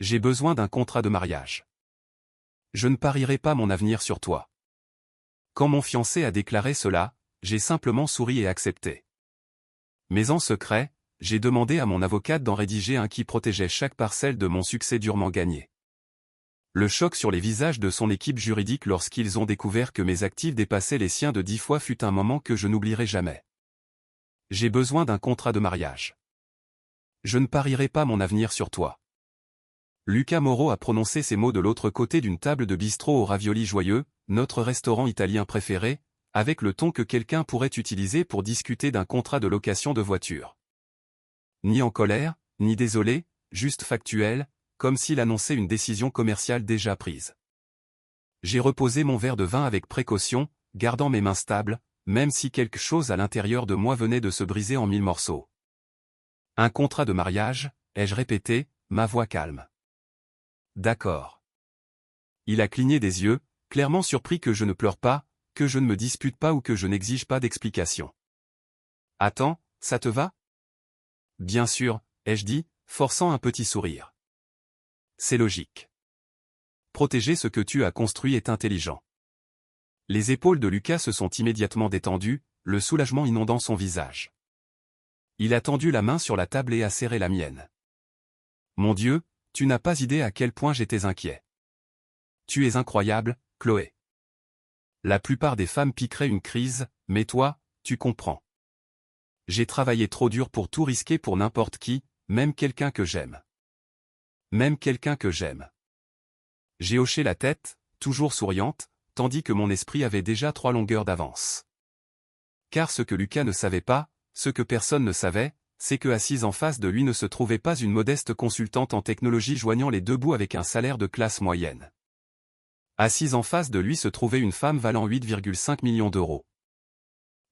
J'ai besoin d'un contrat de mariage. Je ne parierai pas mon avenir sur toi. Quand mon fiancé a déclaré cela, j'ai simplement souri et accepté. Mais en secret, j'ai demandé à mon avocate d'en rédiger un qui protégeait chaque parcelle de mon succès durement gagné. Le choc sur les visages de son équipe juridique lorsqu'ils ont découvert que mes actifs dépassaient les siens de 10 fois fut un moment que je n'oublierai jamais. J'ai besoin d'un contrat de mariage. Je ne parierai pas mon avenir sur toi. Luca Moro a prononcé ces mots de l'autre côté d'une table de bistrot aux raviolis joyeux, notre restaurant italien préféré, avec le ton que quelqu'un pourrait utiliser pour discuter d'un contrat de location de voiture. Ni en colère, ni désolé, juste factuel, comme s'il annonçait une décision commerciale déjà prise. J'ai reposé mon verre de vin avec précaution, gardant mes mains stables, même si quelque chose à l'intérieur de moi venait de se briser en 1000 morceaux. Un contrat de mariage, ai-je répété, ma voix calme. D'accord. Il a cligné des yeux, clairement surpris que je ne pleure pas, que je ne me dispute pas ou que je n'exige pas d'explication. Attends, ça te va? Bien sûr, ai-je dit, forçant un petit sourire. C'est logique. Protéger ce que tu as construit est intelligent. Les épaules de Lucas se sont immédiatement détendues, le soulagement inondant son visage. Il a tendu la main sur la table et a serré la mienne. Mon Dieu, tu n'as pas idée à quel point j'étais inquiet. Tu es incroyable, Chloé. La plupart des femmes piqueraient une crise, mais toi, tu comprends. J'ai travaillé trop dur pour tout risquer pour n'importe qui, même quelqu'un que j'aime. Même quelqu'un que j'aime. J'ai hoché la tête, toujours souriante, tandis que mon esprit avait déjà 3 longueurs d'avance. Car ce que Lucas ne savait pas, ce que personne ne savait, c'est que assise en face de lui ne se trouvait pas une modeste consultante en technologie joignant les deux bouts avec un salaire de classe moyenne. Assise en face de lui se trouvait une femme valant 8,5 millions d'euros.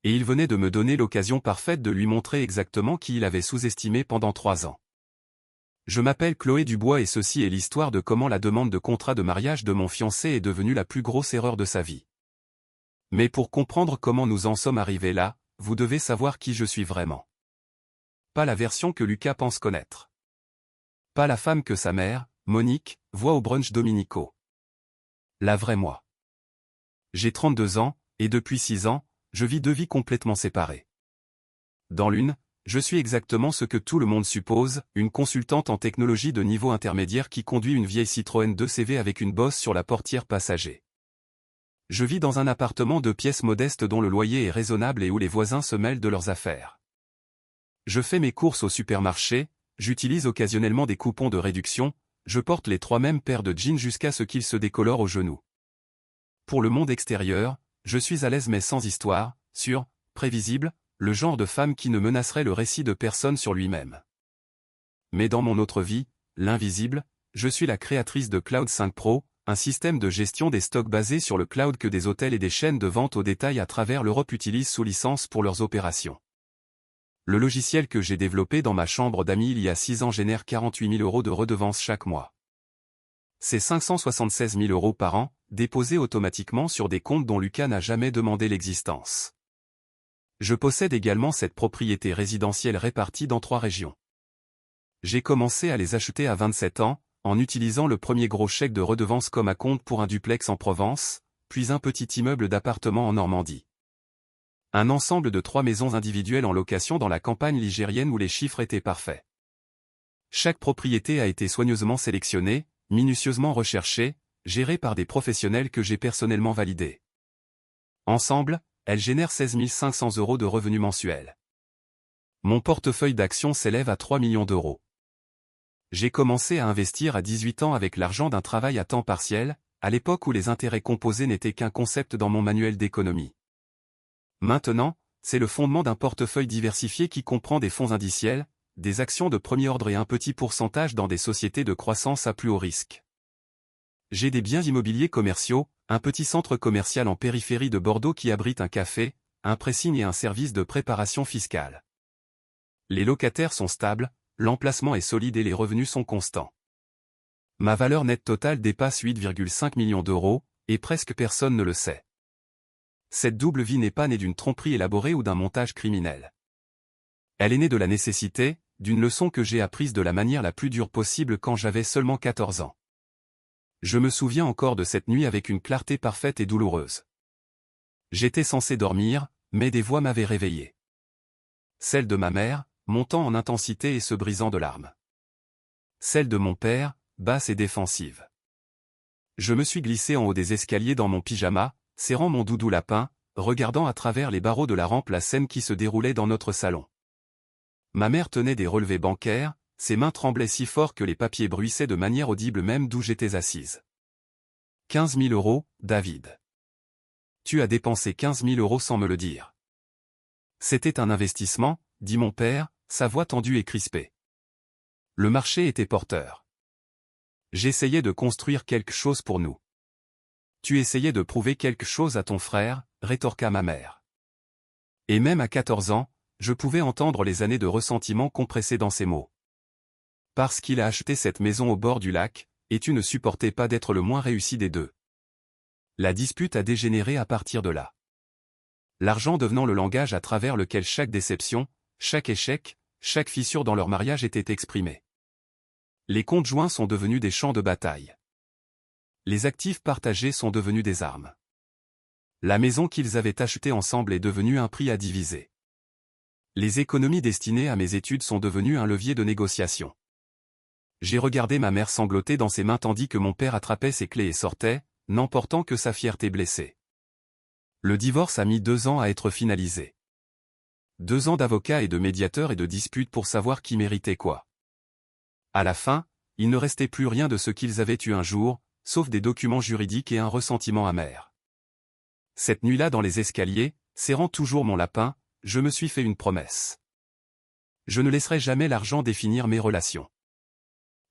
Et il venait de me donner l'occasion parfaite de lui montrer exactement qui il avait sous-estimé pendant 3 ans. Je m'appelle Chloé Dubois et ceci est l'histoire de comment la demande de contrat de mariage de mon fiancé est devenue la plus grosse erreur de sa vie. Mais pour comprendre comment nous en sommes arrivés là, vous devez savoir qui je suis vraiment. Pas la version que Lucas pense connaître. Pas la femme que sa mère, Monique, voit au brunch dominicaux. La vraie moi. J'ai 32 ans, et depuis 6 ans, je vis 2 vies complètement séparées. Dans l'une, je suis exactement ce que tout le monde suppose, une consultante en technologie de niveau intermédiaire qui conduit une vieille Citroën 2CV avec une bosse sur la portière passager. Je vis dans un appartement de pièces modestes dont le loyer est raisonnable et où les voisins se mêlent de leurs affaires. Je fais mes courses au supermarché, j'utilise occasionnellement des coupons de réduction, je porte les 3 mêmes paires de jeans jusqu'à ce qu'ils se décolorent aux genoux. Pour le monde extérieur, je suis à l'aise mais sans histoire, sûre, prévisible, le genre de femme qui ne menacerait le récit de personne sur lui-même. Mais dans mon autre vie, l'invisible, je suis la créatrice de Cloud 5 Pro, un système de gestion des stocks basé sur le cloud que des hôtels et des chaînes de vente au détail à travers l'Europe utilisent sous licence pour leurs opérations. Le logiciel que j'ai développé dans ma chambre d'amis il y a 6 ans génère 48 000 € de redevances chaque mois. C'est 576 000 € par an, déposés automatiquement sur des comptes dont Lucas n'a jamais demandé l'existence. Je possède également cette propriété résidentielle répartie dans 3 régions. J'ai commencé à les acheter à 27 ans, en utilisant le premier gros chèque de redevance comme acompte pour un duplex en Provence, puis un petit immeuble d'appartement en Normandie. Un ensemble de 3 maisons individuelles en location dans la campagne ligérienne où les chiffres étaient parfaits. Chaque propriété a été soigneusement sélectionnée, minutieusement recherchée, gérée par des professionnels que j'ai personnellement validés. Ensemble, elles génèrent 16 500 € de revenus mensuels. Mon portefeuille d'actions s'élève à 3 millions d'euros. J'ai commencé à investir à 18 ans avec l'argent d'un travail à temps partiel, à l'époque où les intérêts composés n'étaient qu'un concept dans mon manuel d'économie. Maintenant, c'est le fondement d'un portefeuille diversifié qui comprend des fonds indiciels, des actions de premier ordre et un petit pourcentage dans des sociétés de croissance à plus haut risque. J'ai des biens immobiliers commerciaux, un petit centre commercial en périphérie de Bordeaux qui abrite un café, un pressing et un service de préparation fiscale. Les locataires sont stables, l'emplacement est solide et les revenus sont constants. Ma valeur nette totale dépasse 8,5 millions d'euros, et presque personne ne le sait. Cette double vie n'est pas née d'une tromperie élaborée ou d'un montage criminel. Elle est née de la nécessité, d'une leçon que j'ai apprise de la manière la plus dure possible quand j'avais seulement 14 ans. Je me souviens encore de cette nuit avec une clarté parfaite et douloureuse. J'étais censé dormir, mais des voix m'avaient réveillé. Celle de ma mère, montant en intensité et se brisant de larmes. Celle de mon père, basse et défensive. Je me suis glissé en haut des escaliers dans mon pyjama, serrant mon doudou lapin, regardant à travers les barreaux de la rampe la scène qui se déroulait dans notre salon. Ma mère tenait des relevés bancaires, ses mains tremblaient si fort que les papiers bruissaient de manière audible même d'où j'étais assise. 15 000 €, David. Tu as dépensé 15 000 € sans me le dire. C'était un investissement, dit mon père, sa voix tendue et crispée. Le marché était porteur. J'essayais de construire quelque chose pour nous. Tu essayais de prouver quelque chose à ton frère, rétorqua ma mère. Et même à 14 ans, je pouvais entendre les années de ressentiment compressées dans ses mots. Parce qu'il a acheté cette maison au bord du lac, et tu ne supportais pas d'être le moins réussi des deux. La dispute a dégénéré à partir de là. L'argent devenant le langage à travers lequel chaque déception, chaque échec, chaque fissure dans leur mariage était exprimée. Les comptes joints sont devenus des champs de bataille. Les actifs partagés sont devenus des armes. La maison qu'ils avaient achetée ensemble est devenue un prix à diviser. Les économies destinées à mes études sont devenues un levier de négociation. J'ai regardé ma mère sangloter dans ses mains tandis que mon père attrapait ses clés et sortait, n'emportant que sa fierté blessée. Le divorce a mis 2 ans à être finalisé. 2 ans d'avocats et de médiateurs et de disputes pour savoir qui méritait quoi. À la fin, il ne restait plus rien de ce qu'ils avaient eu un jour, sauf des documents juridiques et un ressentiment amer. Cette nuit-là dans les escaliers, serrant toujours mon lapin, je me suis fait une promesse. Je ne laisserai jamais l'argent définir mes relations.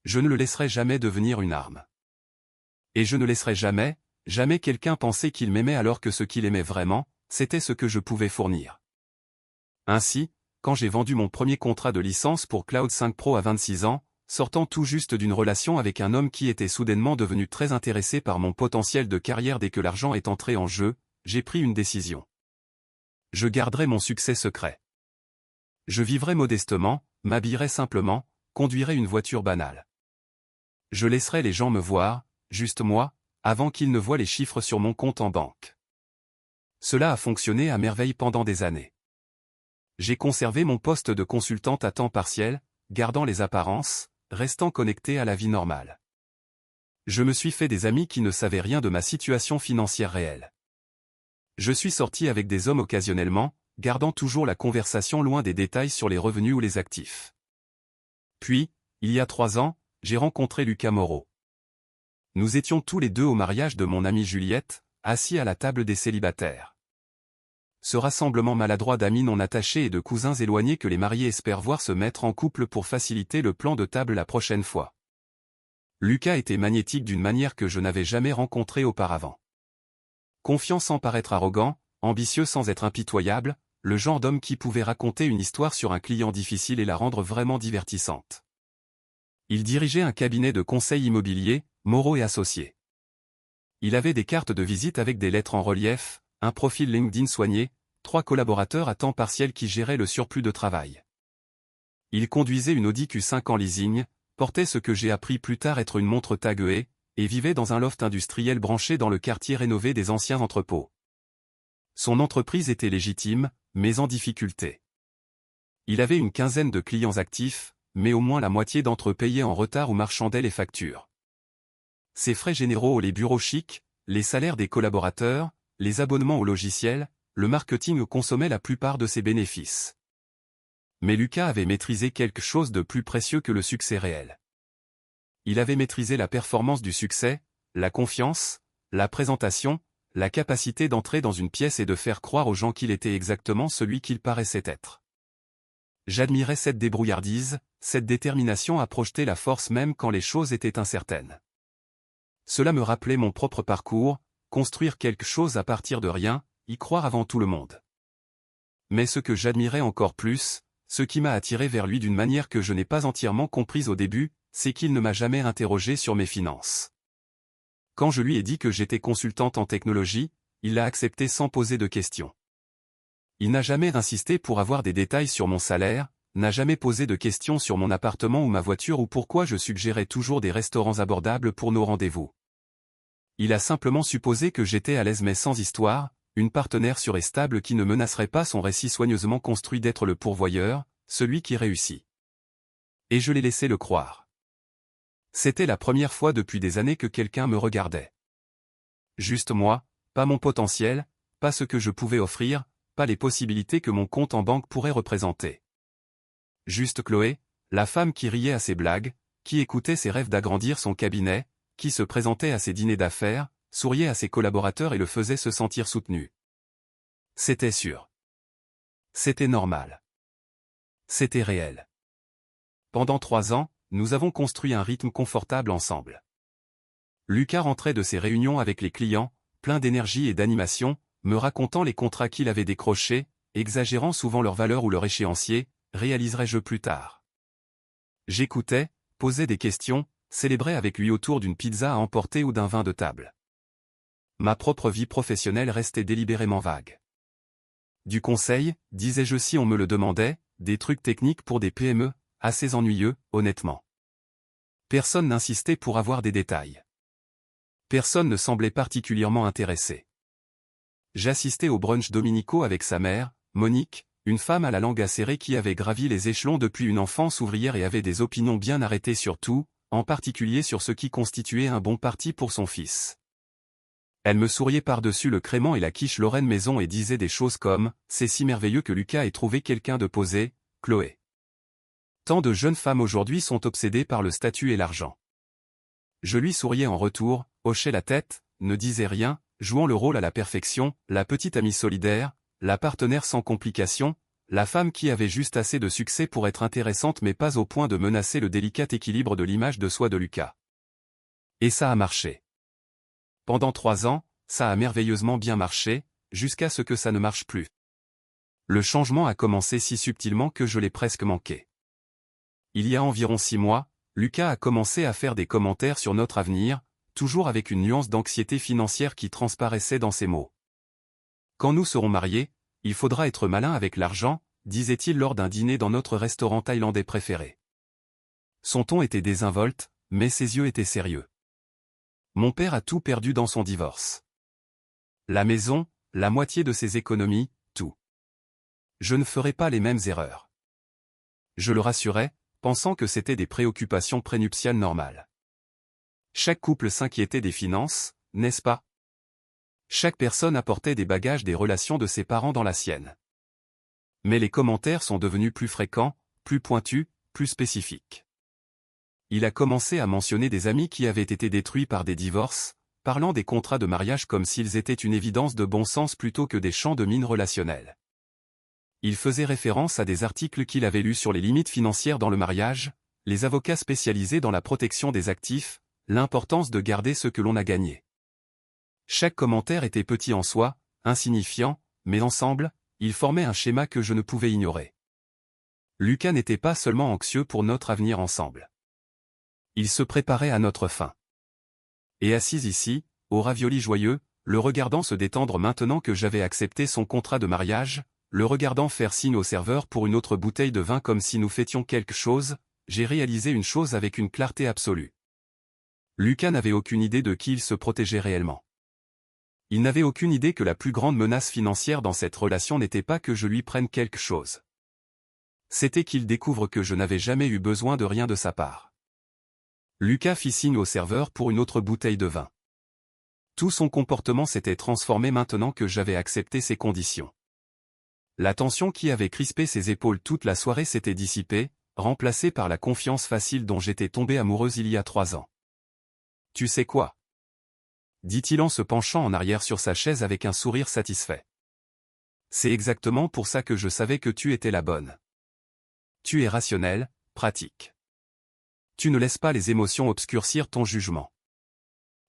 Je ne le laisserai jamais devenir une arme. Et je ne laisserai jamais, jamais quelqu'un penser qu'il m'aimait alors que ce qu'il aimait vraiment, c'était ce que je pouvais fournir. Ainsi, quand j'ai vendu mon premier contrat de licence pour Cloud 5 Pro à 26 ans, sortant tout juste d'une relation avec un homme qui était soudainement devenu très intéressé par mon potentiel de carrière dès que l'argent est entré en jeu, j'ai pris une décision. Je garderai mon succès secret. Je vivrai modestement, m'habillerai simplement, conduirai une voiture banale. Je laisserai les gens me voir, juste moi, avant qu'ils ne voient les chiffres sur mon compte en banque. Cela a fonctionné à merveille pendant des années. J'ai conservé mon poste de consultante à temps partiel, gardant les apparences, restant connecté à la vie normale. Je me suis fait des amis qui ne savaient rien de ma situation financière réelle. Je suis sorti avec des hommes occasionnellement, gardant toujours la conversation loin des détails sur les revenus ou les actifs. Puis, il y a 3 ans, j'ai rencontré Lucas Moreau. Nous étions tous les deux au mariage de mon amie Juliette, assis à la table des célibataires. Ce rassemblement maladroit d'amis non attachés et de cousins éloignés que les mariés espèrent voir se mettre en couple pour faciliter le plan de table la prochaine fois. Lucas était magnétique d'une manière que je n'avais jamais rencontrée auparavant. Confiant sans paraître arrogant, ambitieux sans être impitoyable, le genre d'homme qui pouvait raconter une histoire sur un client difficile et la rendre vraiment divertissante. Il dirigeait un cabinet de conseil immobilier, Moreau et Associés. Il avait des cartes de visite avec des lettres en relief, un profil LinkedIn soigné, 3 collaborateurs à temps partiel qui géraient le surplus de travail. Il conduisait une Audi Q5 en leasing, portait ce que j'ai appris plus tard être une montre Tag Heuer, et vivait dans un loft industriel branché dans le quartier rénové des anciens entrepôts. Son entreprise était légitime, mais en difficulté. Il avait une quinzaine de clients actifs, mais au moins la moitié d'entre eux payaient en retard ou marchandaient les factures. Ses frais généraux, les bureaux chics, les salaires des collaborateurs, les abonnements au logiciel, le marketing consommaient la plupart de ses bénéfices. Mais Lucas avait maîtrisé quelque chose de plus précieux que le succès réel. Il avait maîtrisé la performance du succès, la confiance, la présentation, la capacité d'entrer dans une pièce et de faire croire aux gens qu'il était exactement celui qu'il paraissait être. J'admirais cette débrouillardise, cette détermination à projeter la force même quand les choses étaient incertaines. Cela me rappelait mon propre parcours, construire quelque chose à partir de rien, y croire avant tout le monde. Mais ce que j'admirais encore plus, ce qui m'a attiré vers lui d'une manière que je n'ai pas entièrement comprise au début, c'est qu'il ne m'a jamais interrogé sur mes finances. Quand je lui ai dit que j'étais consultante en technologie, il l'a accepté sans poser de questions. Il n'a jamais insisté pour avoir des détails sur mon salaire, n'a jamais posé de questions sur mon appartement ou ma voiture ou pourquoi je suggérais toujours des restaurants abordables pour nos rendez-vous. Il a simplement supposé que j'étais à l'aise mais sans histoire, une partenaire sûre et stable qui ne menacerait pas son récit soigneusement construit d'être le pourvoyeur, celui qui réussit. Et je l'ai laissé le croire. C'était la première fois depuis des années que quelqu'un me regardait. Juste moi, pas mon potentiel, pas ce que je pouvais offrir, pas les possibilités que mon compte en banque pourrait représenter. Juste Chloé, la femme qui riait à ses blagues, qui écoutait ses rêves d'agrandir son cabinet, qui se présentait à ses dîners d'affaires, souriait à ses collaborateurs et le faisait se sentir soutenu. C'était sûr. C'était normal. C'était réel. Pendant 3 ans, nous avons construit un rythme confortable ensemble. Lucas rentrait de ses réunions avec les clients, plein d'énergie et d'animation, me racontant les contrats qu'il avait décrochés, exagérant souvent leur valeur ou leur échéancier, réaliserai-je plus tard. J'écoutais, posais des questions, célébrais avec lui autour d'une pizza à emporter ou d'un vin de table. Ma propre vie professionnelle restait délibérément vague. Du conseil, disais-je si on me le demandait, des trucs techniques pour des PME, assez ennuyeux, honnêtement. Personne n'insistait pour avoir des détails. Personne ne semblait particulièrement intéressé. J'assistais aux brunchs dominicaux avec sa mère, Monique, une femme à la langue acérée qui avait gravi les échelons depuis une enfance ouvrière et avait des opinions bien arrêtées sur tout, en particulier sur ce qui constituait un bon parti pour son fils. Elle me souriait par-dessus le crément et la quiche Lorraine maison et disait des choses comme « C'est si merveilleux que Lucas ait trouvé quelqu'un de posé, Chloé. » Tant de jeunes femmes aujourd'hui sont obsédées par le statut et l'argent. Je lui souriais en retour, hochais la tête, ne disais rien, jouant le rôle à la perfection, la petite amie solidaire, la partenaire sans complications, la femme qui avait juste assez de succès pour être intéressante mais pas au point de menacer le délicat équilibre de l'image de soi de Lucas. Et ça a marché. Pendant 3 ans, ça a merveilleusement bien marché, jusqu'à ce que ça ne marche plus. Le changement a commencé si subtilement que je l'ai presque manqué. Il y a environ 6 mois, Lucas a commencé à faire des commentaires sur notre avenir, toujours avec une nuance d'anxiété financière qui transparaissait dans ses mots. Quand nous serons mariés, il faudra être malin avec l'argent, disait-il lors d'un dîner dans notre restaurant thaïlandais préféré. Son ton était désinvolte, mais ses yeux étaient sérieux. Mon père a tout perdu dans son divorce. La maison, la moitié de ses économies, tout. Je ne ferai pas les mêmes erreurs. Je le rassurais, pensant que c'était des préoccupations prénuptiales normales. Chaque couple s'inquiétait des finances, n'est-ce pas? Chaque personne apportait des bagages des relations de ses parents dans la sienne. Mais les commentaires sont devenus plus fréquents, plus pointus, plus spécifiques. Il a commencé à mentionner des amis qui avaient été détruits par des divorces, parlant des contrats de mariage comme s'ils étaient une évidence de bon sens plutôt que des champs de mine relationnels. Il faisait référence à des articles qu'il avait lus sur les limites financières dans le mariage, les avocats spécialisés dans la protection des actifs, l'importance de garder ce que l'on a gagné. Chaque commentaire était petit en soi, insignifiant, mais ensemble, ils formaient un schéma que je ne pouvais ignorer. Lucas n'était pas seulement anxieux pour notre avenir ensemble. Il se préparait à notre fin. Et assis ici, au ravioli joyeux, le regardant se détendre maintenant que j'avais accepté son contrat de mariage, le regardant faire signe au serveur pour une autre bouteille de vin comme si nous fêtions quelque chose, j'ai réalisé une chose avec une clarté absolue. Lucas n'avait aucune idée de qui il se protégeait réellement. Il n'avait aucune idée que la plus grande menace financière dans cette relation n'était pas que je lui prenne quelque chose. C'était qu'il découvre que je n'avais jamais eu besoin de rien de sa part. Lucas fit signe au serveur pour une autre bouteille de vin. Tout son comportement s'était transformé maintenant que j'avais accepté ses conditions. La tension qui avait crispé ses épaules toute la soirée s'était dissipée, remplacée par la confiance facile dont j'étais tombée amoureuse il y a 3 ans. « Tu sais quoi ?» dit-il en se penchant en arrière sur sa chaise avec un sourire satisfait. « C'est exactement pour ça que je savais que tu étais la bonne. Tu es rationnel, pratique. Tu ne laisses pas les émotions obscurcir ton jugement. »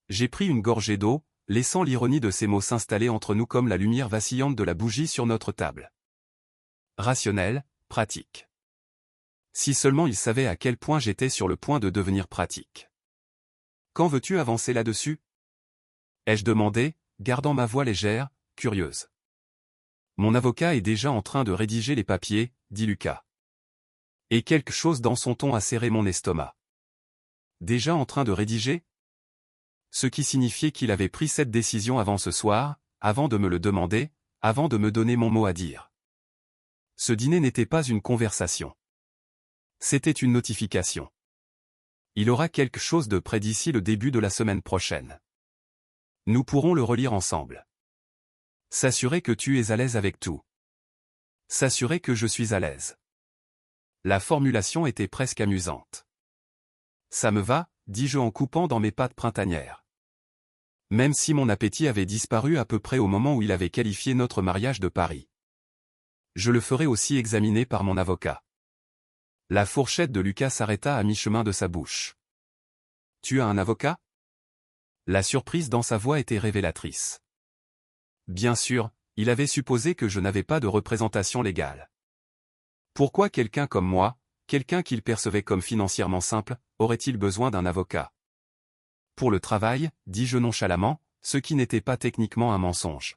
J'ai pris une gorgée d'eau, laissant l'ironie de ces mots s'installer entre nous comme la lumière vacillante de la bougie sur notre table. Rationnel, pratique. Si seulement il savait à quel point j'étais sur le point de devenir pratique. « Quand veux-tu avancer là-dessus » ai-je demandé, gardant ma voix légère, curieuse. « Mon avocat est déjà en train de rédiger les papiers, dit Lucas. Et quelque chose dans son ton a serré mon estomac. Déjà en train de rédiger? Ce qui signifiait qu'il avait pris cette décision avant ce soir, avant de me le demander, avant de me donner mon mot à dire. Ce dîner n'était pas une conversation. C'était une notification. Il aura quelque chose de prêt d'ici le début de la semaine prochaine. Nous pourrons le relire ensemble. S'assurer que tu es à l'aise avec tout. S'assurer que je suis à l'aise. La formulation était presque amusante. Ça me va, dis-je en coupant dans mes pâtes printanières. Même si mon appétit avait disparu à peu près au moment où il avait qualifié notre mariage de pari. Je le ferai aussi examiner par mon avocat. La fourchette de Lucas s'arrêta à mi-chemin de sa bouche. Tu as un avocat? La surprise dans sa voix était révélatrice. Bien sûr, il avait supposé que je n'avais pas de représentation légale. Pourquoi quelqu'un comme moi, quelqu'un qu'il percevait comme financièrement simple, aurait-il besoin d'un avocat? Pour le travail, dis-je nonchalamment, ce qui n'était pas techniquement un mensonge.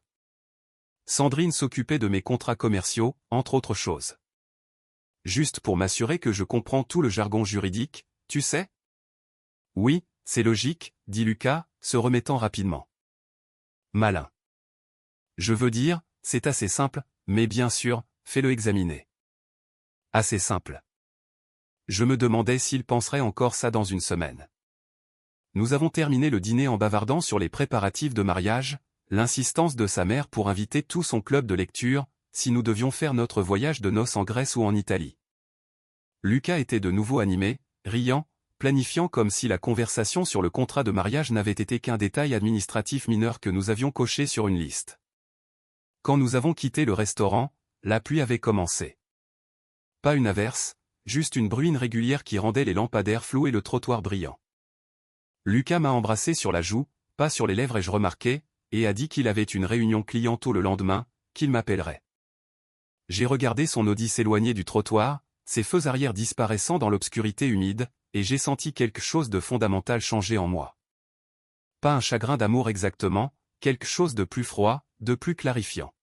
Sandrine s'occupait de mes contrats commerciaux, entre autres choses. Juste pour m'assurer que je comprends tout le jargon juridique, tu sais? Oui, c'est logique, dit Lucas, se remettant rapidement. Malin. Je veux dire, c'est assez simple, mais bien sûr, fais-le examiner. Assez simple. Je me demandais s'il penserait encore ça dans une semaine. Nous avons terminé le dîner en bavardant sur les préparatifs de mariage, l'insistance de sa mère pour inviter tout son club de lecture, si nous devions faire notre voyage de noces en Grèce ou en Italie. Lucas était de nouveau animé, riant, planifiant comme si la conversation sur le contrat de mariage n'avait été qu'un détail administratif mineur que nous avions coché sur une liste. Quand nous avons quitté le restaurant, la pluie avait commencé. Pas une averse, juste une bruine régulière qui rendait les lampadaires flous et le trottoir brillant. Lucas m'a embrassé sur la joue, pas sur les lèvres ai-je remarqué, et a dit qu'il avait une réunion client tôt le lendemain, qu'il m'appellerait. J'ai regardé son Audi s'éloigner du trottoir, ses feux arrière disparaissant dans l'obscurité humide, et j'ai senti quelque chose de fondamental changer en moi. Pas un chagrin d'amour exactement, quelque chose de plus froid, de plus clarifiant.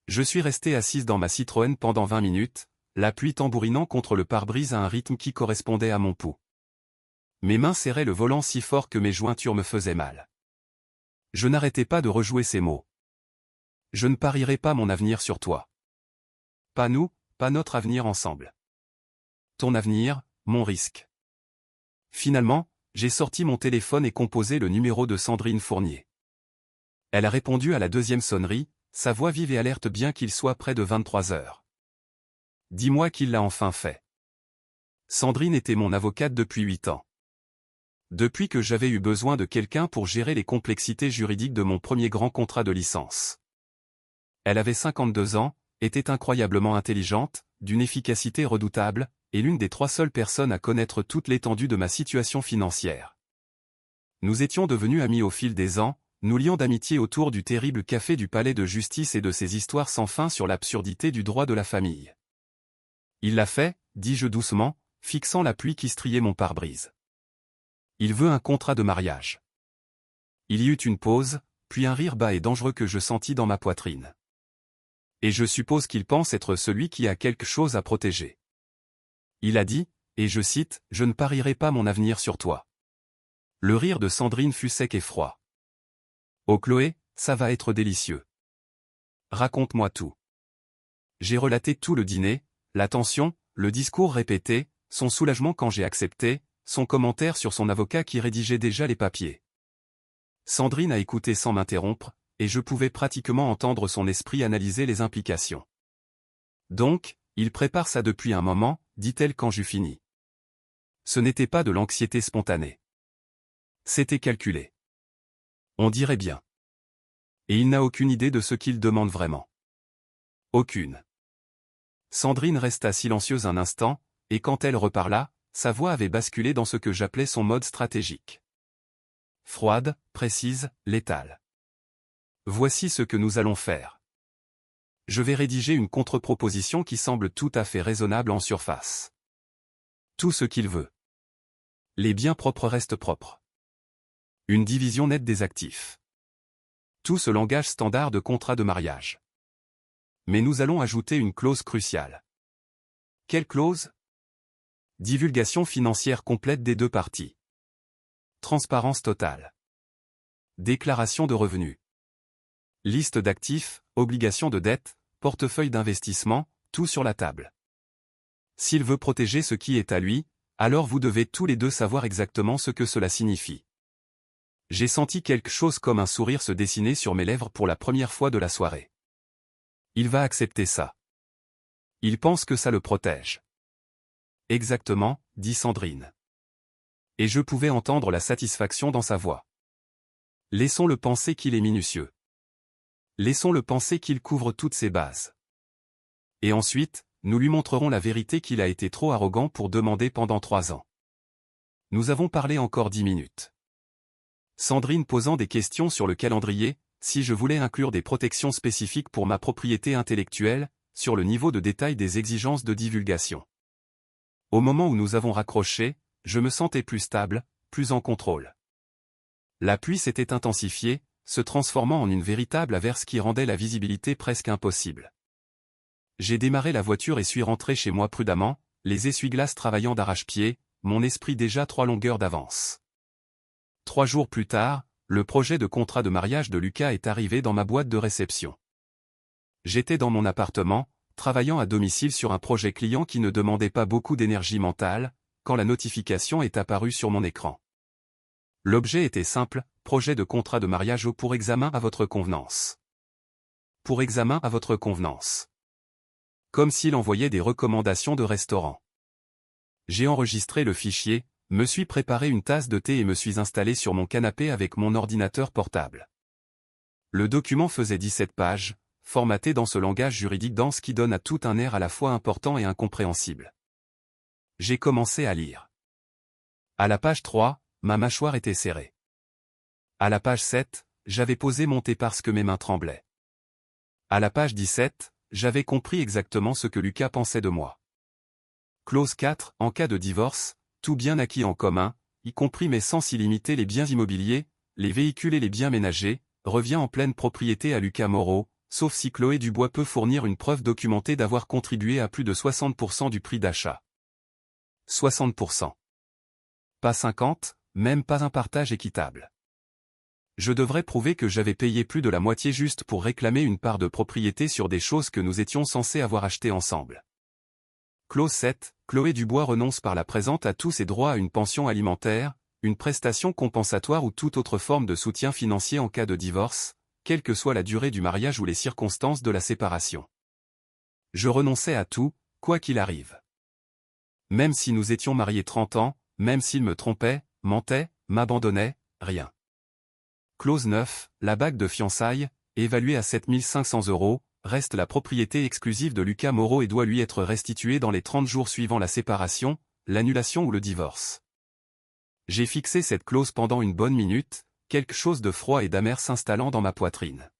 Je suis resté assise dans ma Citroën pendant 20 minutes, la pluie tambourinant contre le pare-brise à un rythme qui correspondait à mon pouls. Mes mains serraient le volant si fort que mes jointures me faisaient mal. Je n'arrêtais pas de rejouer ces mots. Je ne parierai pas mon avenir sur toi. Pas nous, pas notre avenir ensemble. Ton avenir, mon risque. Finalement, j'ai sorti mon téléphone et composé le numéro de Sandrine Fournier. Elle a répondu à la deuxième sonnerie, sa voix vive et alerte bien qu'il soit près de 23 heures. Dis-moi qu'il l'a enfin fait. Sandrine était mon avocate depuis 8 ans. Depuis que j'avais eu besoin de quelqu'un pour gérer les complexités juridiques de mon premier grand contrat de licence. Elle avait 52 ans, était incroyablement intelligente, d'une efficacité redoutable, et l'une des 3 seules personnes à connaître toute l'étendue de ma situation financière. Nous étions devenus amis au fil des ans, nous liant d'amitié autour du terrible café du palais de justice et de ses histoires sans fin sur l'absurdité du droit de la famille. Il l'a fait, dis-je doucement, fixant la pluie qui striait mon pare-brise. Il veut un contrat de mariage. Il y eut une pause, puis un rire bas et dangereux que je sentis dans ma poitrine. Et je suppose qu'il pense être celui qui a quelque chose à protéger. Il a dit, et je cite, « Je ne parierai pas mon avenir sur toi. » Le rire de Sandrine fut sec et froid. « Oh Chloé, ça va être délicieux. Raconte-moi tout. » J'ai relaté tout le dîner, la tension, le discours répété, son soulagement quand j'ai accepté, son commentaire sur son avocat qui rédigeait déjà les papiers. Sandrine a écouté sans m'interrompre, et je pouvais pratiquement entendre son esprit analyser les implications. Donc, il prépare ça depuis un moment, dit-elle quand j'eus fini. Ce n'était pas de l'anxiété spontanée. C'était calculé. On dirait bien. Et il n'a aucune idée de ce qu'il demande vraiment. Aucune. Sandrine resta silencieuse un instant, et quand elle reparla, sa voix avait basculé dans ce que j'appelais son mode stratégique. Froide, précise, létale. Voici ce que nous allons faire. Je vais rédiger une contre-proposition qui semble tout à fait raisonnable en surface. Tout ce qu'il veut. Les biens propres restent propres. Une division nette des actifs. Tout ce langage standard de contrat de mariage. Mais nous allons ajouter une clause cruciale. Quelle clause? Divulgation financière complète des deux parties. Transparence totale. Déclaration de revenus. Liste d'actifs, obligations de dette, portefeuille d'investissement, tout sur la table. S'il veut protéger ce qui est à lui, alors vous devez tous les deux savoir exactement ce que cela signifie. J'ai senti quelque chose comme un sourire se dessiner sur mes lèvres pour la première fois de la soirée. Il va accepter ça. Il pense que ça le protège. Exactement, dit Sandrine. Et je pouvais entendre la satisfaction dans sa voix. Laissons-le penser qu'il est minutieux. Laissons-le penser qu'il couvre toutes ses bases. Et ensuite, nous lui montrerons la vérité qu'il a été trop arrogant pour demander pendant 3 ans. Nous avons parlé encore 10 minutes. Sandrine posant des questions sur le calendrier, si je voulais inclure des protections spécifiques pour ma propriété intellectuelle, sur le niveau de détail des exigences de divulgation. Au moment où nous avons raccroché, je me sentais plus stable, plus en contrôle. La pluie s'était intensifiée, se transformant en une véritable averse qui rendait la visibilité presque impossible. J'ai démarré la voiture et suis rentré chez moi prudemment, les essuie-glaces travaillant d'arrache-pied, mon esprit déjà 3 longueurs d'avance. 3 jours plus tard, le projet de contrat de mariage de Lucas est arrivé dans ma boîte de réception. J'étais dans mon appartement, travaillant à domicile sur un projet client qui ne demandait pas beaucoup d'énergie mentale, quand la notification est apparue sur mon écran. L'objet était simple, projet de contrat de mariage pour examen à votre convenance. Pour examen à votre convenance. Comme s'il envoyait des recommandations de restaurant. J'ai enregistré le fichier, me suis préparé une tasse de thé et me suis installé sur mon canapé avec mon ordinateur portable. Le document faisait 17 pages, formaté dans ce langage juridique dense qui donne à tout un air à la fois important et incompréhensible. J'ai commencé à lire. À la page 3, ma mâchoire était serrée. À la page 7, j'avais posé mon thé parce que mes mains tremblaient. À la page 17, j'avais compris exactement ce que Lucas pensait de moi. Clause 4, en cas de divorce, tout bien acquis en commun, y compris mais sans s'y limiter les biens immobiliers, les véhicules et les biens ménagers, revient en pleine propriété à Lucas Moreau, sauf si Chloé Dubois peut fournir une preuve documentée d'avoir contribué à plus de 60% du prix d'achat. 60%. Pas 50, même pas un partage équitable. Je devrais prouver que j'avais payé plus de la moitié juste pour réclamer une part de propriété sur des choses que nous étions censés avoir achetées ensemble. Clause 7, Chloé Dubois renonce par la présente à tous ses droits à une pension alimentaire, une prestation compensatoire ou toute autre forme de soutien financier en cas de divorce, quelle que soit la durée du mariage ou les circonstances de la séparation. Je renonçais à tout, quoi qu'il arrive. Même si nous étions mariés 30 ans, même s'il me trompait, mentait, m'abandonnait, rien. Clause 9, la bague de fiançailles, évaluée à 7 500 €, reste la propriété exclusive de Lucas Moreau et doit lui être restituée dans les 30 jours suivant la séparation, l'annulation ou le divorce. J'ai fixé cette clause pendant une bonne minute, quelque chose de froid et d'amer s'installant dans ma poitrine.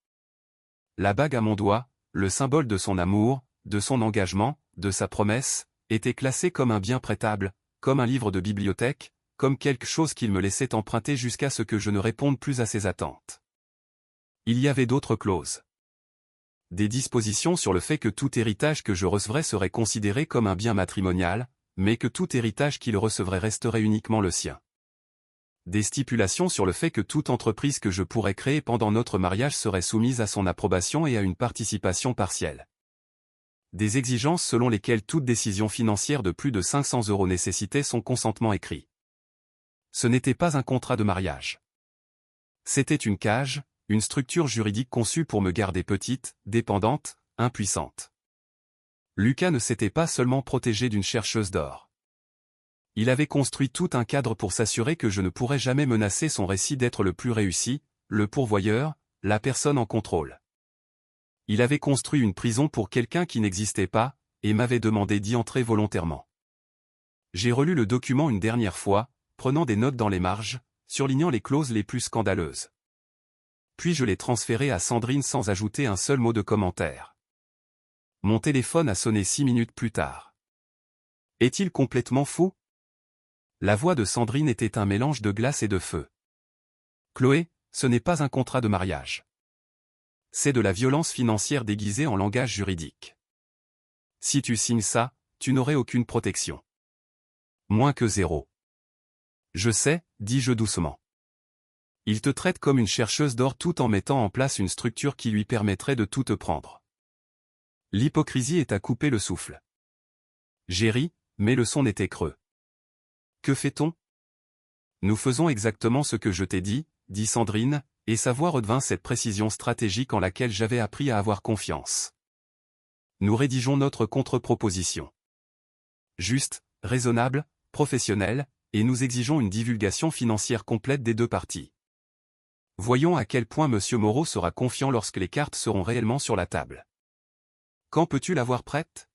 La bague à mon doigt, le symbole de son amour, de son engagement, de sa promesse, était classée comme un bien prêtable, comme un livre de bibliothèque, comme quelque chose qu'il me laissait emprunter jusqu'à ce que je ne réponde plus à ses attentes. Il y avait d'autres clauses. Des dispositions sur le fait que tout héritage que je recevrais serait considéré comme un bien matrimonial, mais que tout héritage qu'il recevrait resterait uniquement le sien. Des stipulations sur le fait que toute entreprise que je pourrais créer pendant notre mariage serait soumise à son approbation et à une participation partielle. Des exigences selon lesquelles toute décision financière de plus de 500 € nécessitait son consentement écrit. Ce n'était pas un contrat de mariage. C'était une cage, une structure juridique conçue pour me garder petite, dépendante, impuissante. Lucas ne s'était pas seulement protégé d'une chercheuse d'or. Il avait construit tout un cadre pour s'assurer que je ne pourrais jamais menacer son récit d'être le plus réussi, le pourvoyeur, la personne en contrôle. Il avait construit une prison pour quelqu'un qui n'existait pas, et m'avait demandé d'y entrer volontairement. J'ai relu le document une dernière fois, prenant des notes dans les marges, surlignant les clauses les plus scandaleuses. Puis je l'ai transféré à Sandrine sans ajouter un seul mot de commentaire. Mon téléphone a sonné 6 minutes plus tard. Est-il complètement fou? La voix de Sandrine était un mélange de glace et de feu. Chloé, ce n'est pas un contrat de mariage. C'est de la violence financière déguisée en langage juridique. Si tu signes ça, tu n'aurais aucune protection. Moins que zéro. Je sais, dis-je doucement. Il te traite comme une chercheuse d'or tout en mettant en place une structure qui lui permettrait de tout te prendre. L'hypocrisie est à couper le souffle. J'ai ri, mais le son était creux. Que fait-on? Nous faisons exactement ce que je t'ai dit Sandrine, et sa voix redevint cette précision stratégique en laquelle j'avais appris à avoir confiance. Nous rédigeons notre contre-proposition. Juste, raisonnable, professionnelle, et nous exigeons une divulgation financière complète des deux parties. Voyons à quel point M. Moreau sera confiant lorsque les cartes seront réellement sur la table. Quand peux-tu l'avoir prête?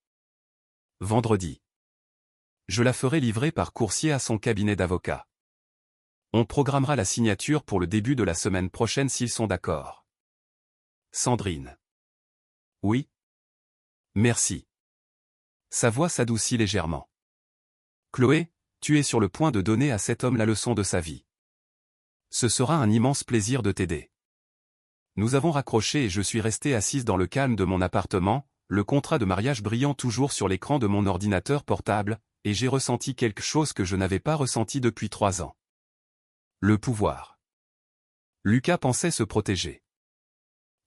Vendredi. Je la ferai livrer par coursier à son cabinet d'avocat. On programmera la signature pour le début de la semaine prochaine s'ils sont d'accord. Sandrine. Oui. Merci. Sa voix s'adoucit légèrement. Chloé, tu es sur le point de donner à cet homme la leçon de sa vie. Ce sera un immense plaisir de t'aider. Nous avons raccroché et je suis restée assise dans le calme de mon appartement, le contrat de mariage brillant toujours sur l'écran de mon ordinateur portable, et j'ai ressenti quelque chose que je n'avais pas ressenti depuis 3 ans. Le pouvoir. Lucas pensait se protéger.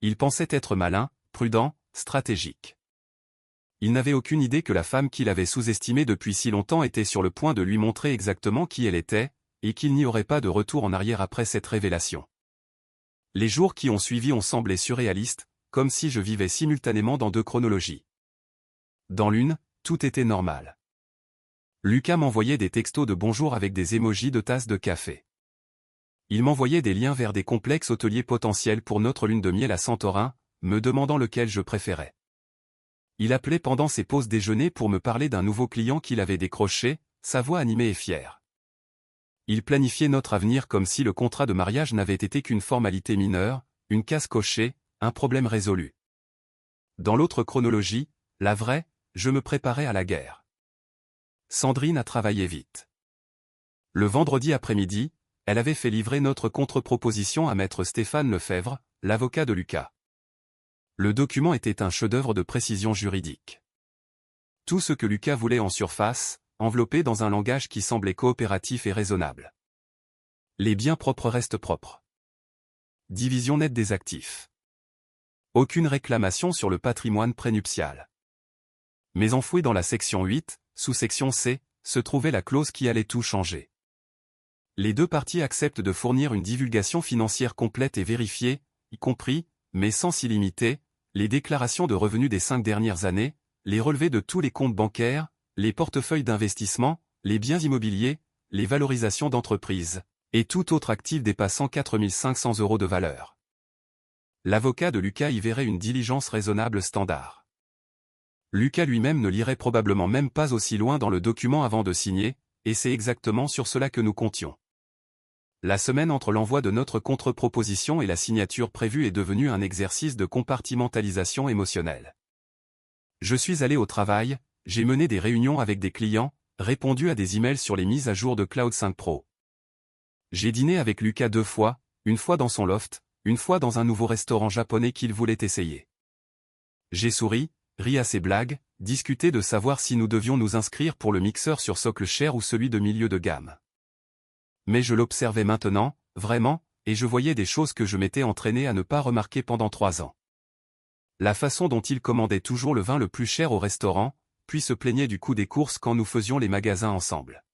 Il pensait être malin, prudent, stratégique. Il n'avait aucune idée que la femme qu'il avait sous-estimée depuis si longtemps était sur le point de lui montrer exactement qui elle était, et qu'il n'y aurait pas de retour en arrière après cette révélation. Les jours qui ont suivi ont semblé surréalistes, comme si je vivais simultanément dans 2 chronologies. Dans l'une, tout était normal. Lucas m'envoyait des textos de bonjour avec des émojis de tasses de café. Il m'envoyait des liens vers des complexes hôteliers potentiels pour notre lune de miel à Santorin, me demandant lequel je préférais. Il appelait pendant ses pauses déjeuner pour me parler d'un nouveau client qu'il avait décroché, sa voix animée et fière. Il planifiait notre avenir comme si le contrat de mariage n'avait été qu'une formalité mineure, une case cochée, un problème résolu. Dans l'autre chronologie, la vraie, je me préparais à la guerre. Sandrine a travaillé vite. Le vendredi après-midi, elle avait fait livrer notre contre-proposition à maître Stéphane Lefebvre, l'avocat de Lucas. Le document était un chef-d'œuvre de précision juridique. Tout ce que Lucas voulait en surface, enveloppé dans un langage qui semblait coopératif et raisonnable. Les biens propres restent propres. Division nette des actifs. Aucune réclamation sur le patrimoine prénuptial. Mais enfouie dans la section 8, sous-section C, se trouvait la clause qui allait tout changer. Les deux parties acceptent de fournir une divulgation financière complète et vérifiée, y compris, mais sans illimité, les déclarations de revenus des 5 dernières années, les relevés de tous les comptes bancaires, les portefeuilles d'investissement, les biens immobiliers, les valorisations d'entreprise, et tout autre actif dépassant 4 500 € de valeur. L'avocat de Lucas y verrait une diligence raisonnable standard. Lucas lui-même ne lirait probablement même pas aussi loin dans le document avant de signer, et c'est exactement sur cela que nous comptions. La semaine entre l'envoi de notre contre-proposition et la signature prévue est devenue un exercice de compartimentalisation émotionnelle. Je suis allé au travail, j'ai mené des réunions avec des clients, répondu à des emails sur les mises à jour de Cloud 5 Pro. J'ai dîné avec Lucas 2 fois, une fois dans son loft, une fois dans un nouveau restaurant japonais qu'il voulait essayer. J'ai souri, ri à ses blagues, discuté de savoir si nous devions nous inscrire pour le mixeur sur socle cher ou celui de milieu de gamme. Mais je l'observais maintenant, vraiment, et je voyais des choses que je m'étais entraîné à ne pas remarquer pendant 3 ans. La façon dont il commandait toujours le vin le plus cher au restaurant, puis se plaignait du coût des courses quand nous faisions les magasins ensemble.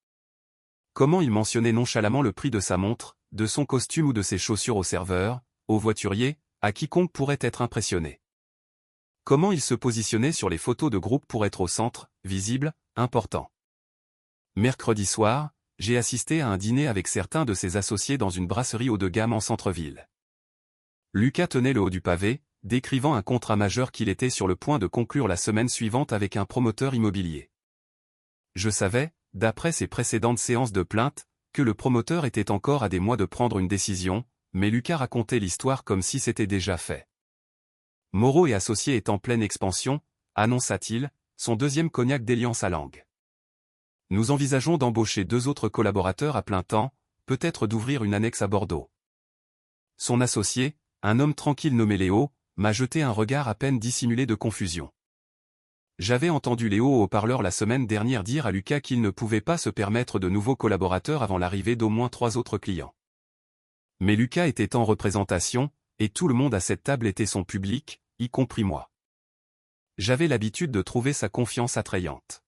Comment il mentionnait nonchalamment le prix de sa montre, de son costume ou de ses chaussures au serveur, au voiturier, à quiconque pourrait être impressionné. Comment il se positionnait sur les photos de groupe pour être au centre, visible, important. Mercredi soir, j'ai assisté à un dîner avec certains de ses associés dans une brasserie haut de gamme en centre-ville. Lucas tenait le haut du pavé, décrivant un contrat majeur qu'il était sur le point de conclure la semaine suivante avec un promoteur immobilier. Je savais, d'après ses précédentes séances de plainte, que le promoteur était encore à des mois de prendre une décision, mais Lucas racontait l'histoire comme si c'était déjà fait. Moreau et associés est en pleine expansion, annonça-t-il, son deuxième cognac d'Eliance à Langue. Nous envisageons d'embaucher 2 autres collaborateurs à plein temps, peut-être d'ouvrir une annexe à Bordeaux. Son associé, un homme tranquille nommé Léo, m'a jeté un regard à peine dissimulé de confusion. J'avais entendu Léo au haut-parleur la semaine dernière dire à Lucas qu'il ne pouvait pas se permettre de nouveaux collaborateurs avant l'arrivée d'au moins 3 autres clients. Mais Lucas était en représentation, et tout le monde à cette table était son public, y compris moi. J'avais l'habitude de trouver sa confiance attrayante.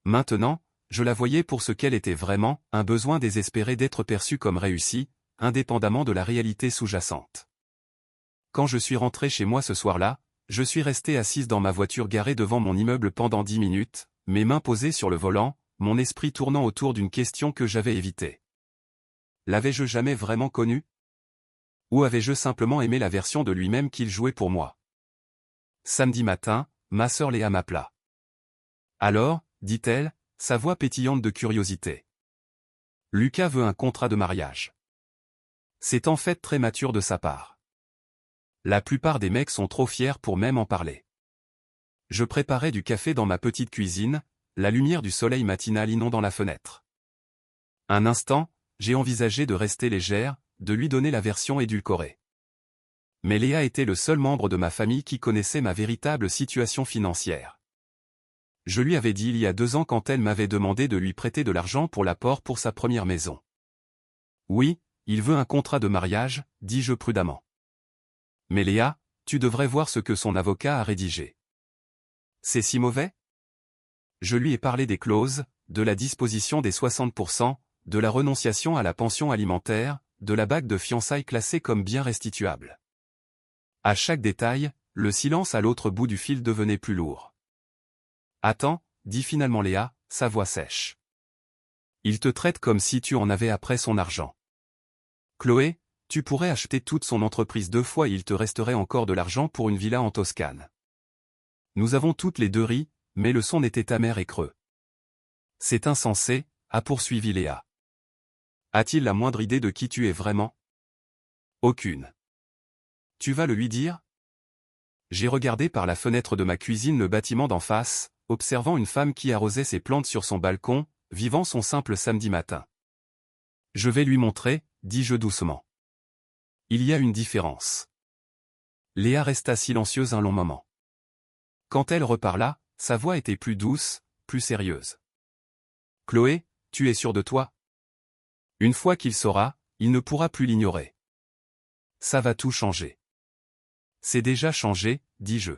Maintenant, je la voyais pour ce qu'elle était vraiment, un besoin désespéré d'être perçue comme réussie, indépendamment de la réalité sous-jacente. Quand je suis rentré chez moi ce soir-là, je suis resté assise dans ma voiture garée devant mon immeuble pendant 10 minutes, mes mains posées sur le volant, mon esprit tournant autour d'une question que j'avais évitée. L'avais-je jamais vraiment connu? Ou avais-je simplement aimé la version de lui-même qu'il jouait pour moi? Samedi matin, ma sœur Léa m'appela. Alors, dit-elle, sa voix pétillante de curiosité. Lucas veut un contrat de mariage. C'est en fait très mature de sa part. La plupart des mecs sont trop fiers pour même en parler. Je préparais du café dans ma petite cuisine, la lumière du soleil matinal inondant la fenêtre. Un instant, j'ai envisagé de rester légère, de lui donner la version édulcorée. Mais Léa était le seul membre de ma famille qui connaissait ma véritable situation financière. Je lui avais dit il y a 2 ans quand elle m'avait demandé de lui prêter de l'argent pour l'apport pour sa première maison. Oui, il veut un contrat de mariage, dis-je prudemment. Mais Léa, tu devrais voir ce que son avocat a rédigé. C'est si mauvais? Je lui ai parlé des clauses, de la disposition des 60%, de la renonciation à la pension alimentaire, de la bague de fiançailles classée comme bien restituable. À chaque détail, le silence à l'autre bout du fil devenait plus lourd. Attends, dit finalement Léa, sa voix sèche. Il te traite comme si tu en avais après son argent. Chloé, tu pourrais acheter toute son entreprise 2 fois et il te resterait encore de l'argent pour une villa en Toscane. Nous avons toutes les deux ri, mais le son était amer et creux. C'est insensé, a poursuivi Léa. A-t-il la moindre idée de qui tu es vraiment? Aucune. Tu vas le lui dire? J'ai regardé par la fenêtre de ma cuisine le bâtiment d'en face, observant une femme qui arrosait ses plantes sur son balcon, vivant son simple samedi matin. Je vais lui montrer, dis-je doucement. Il y a une différence. Léa resta silencieuse un long moment. Quand elle reparla, sa voix était plus douce, plus sérieuse. Chloé, tu es sûre de toi? Une fois qu'il saura, il ne pourra plus l'ignorer. Ça va tout changer. C'est déjà changé, dis-je.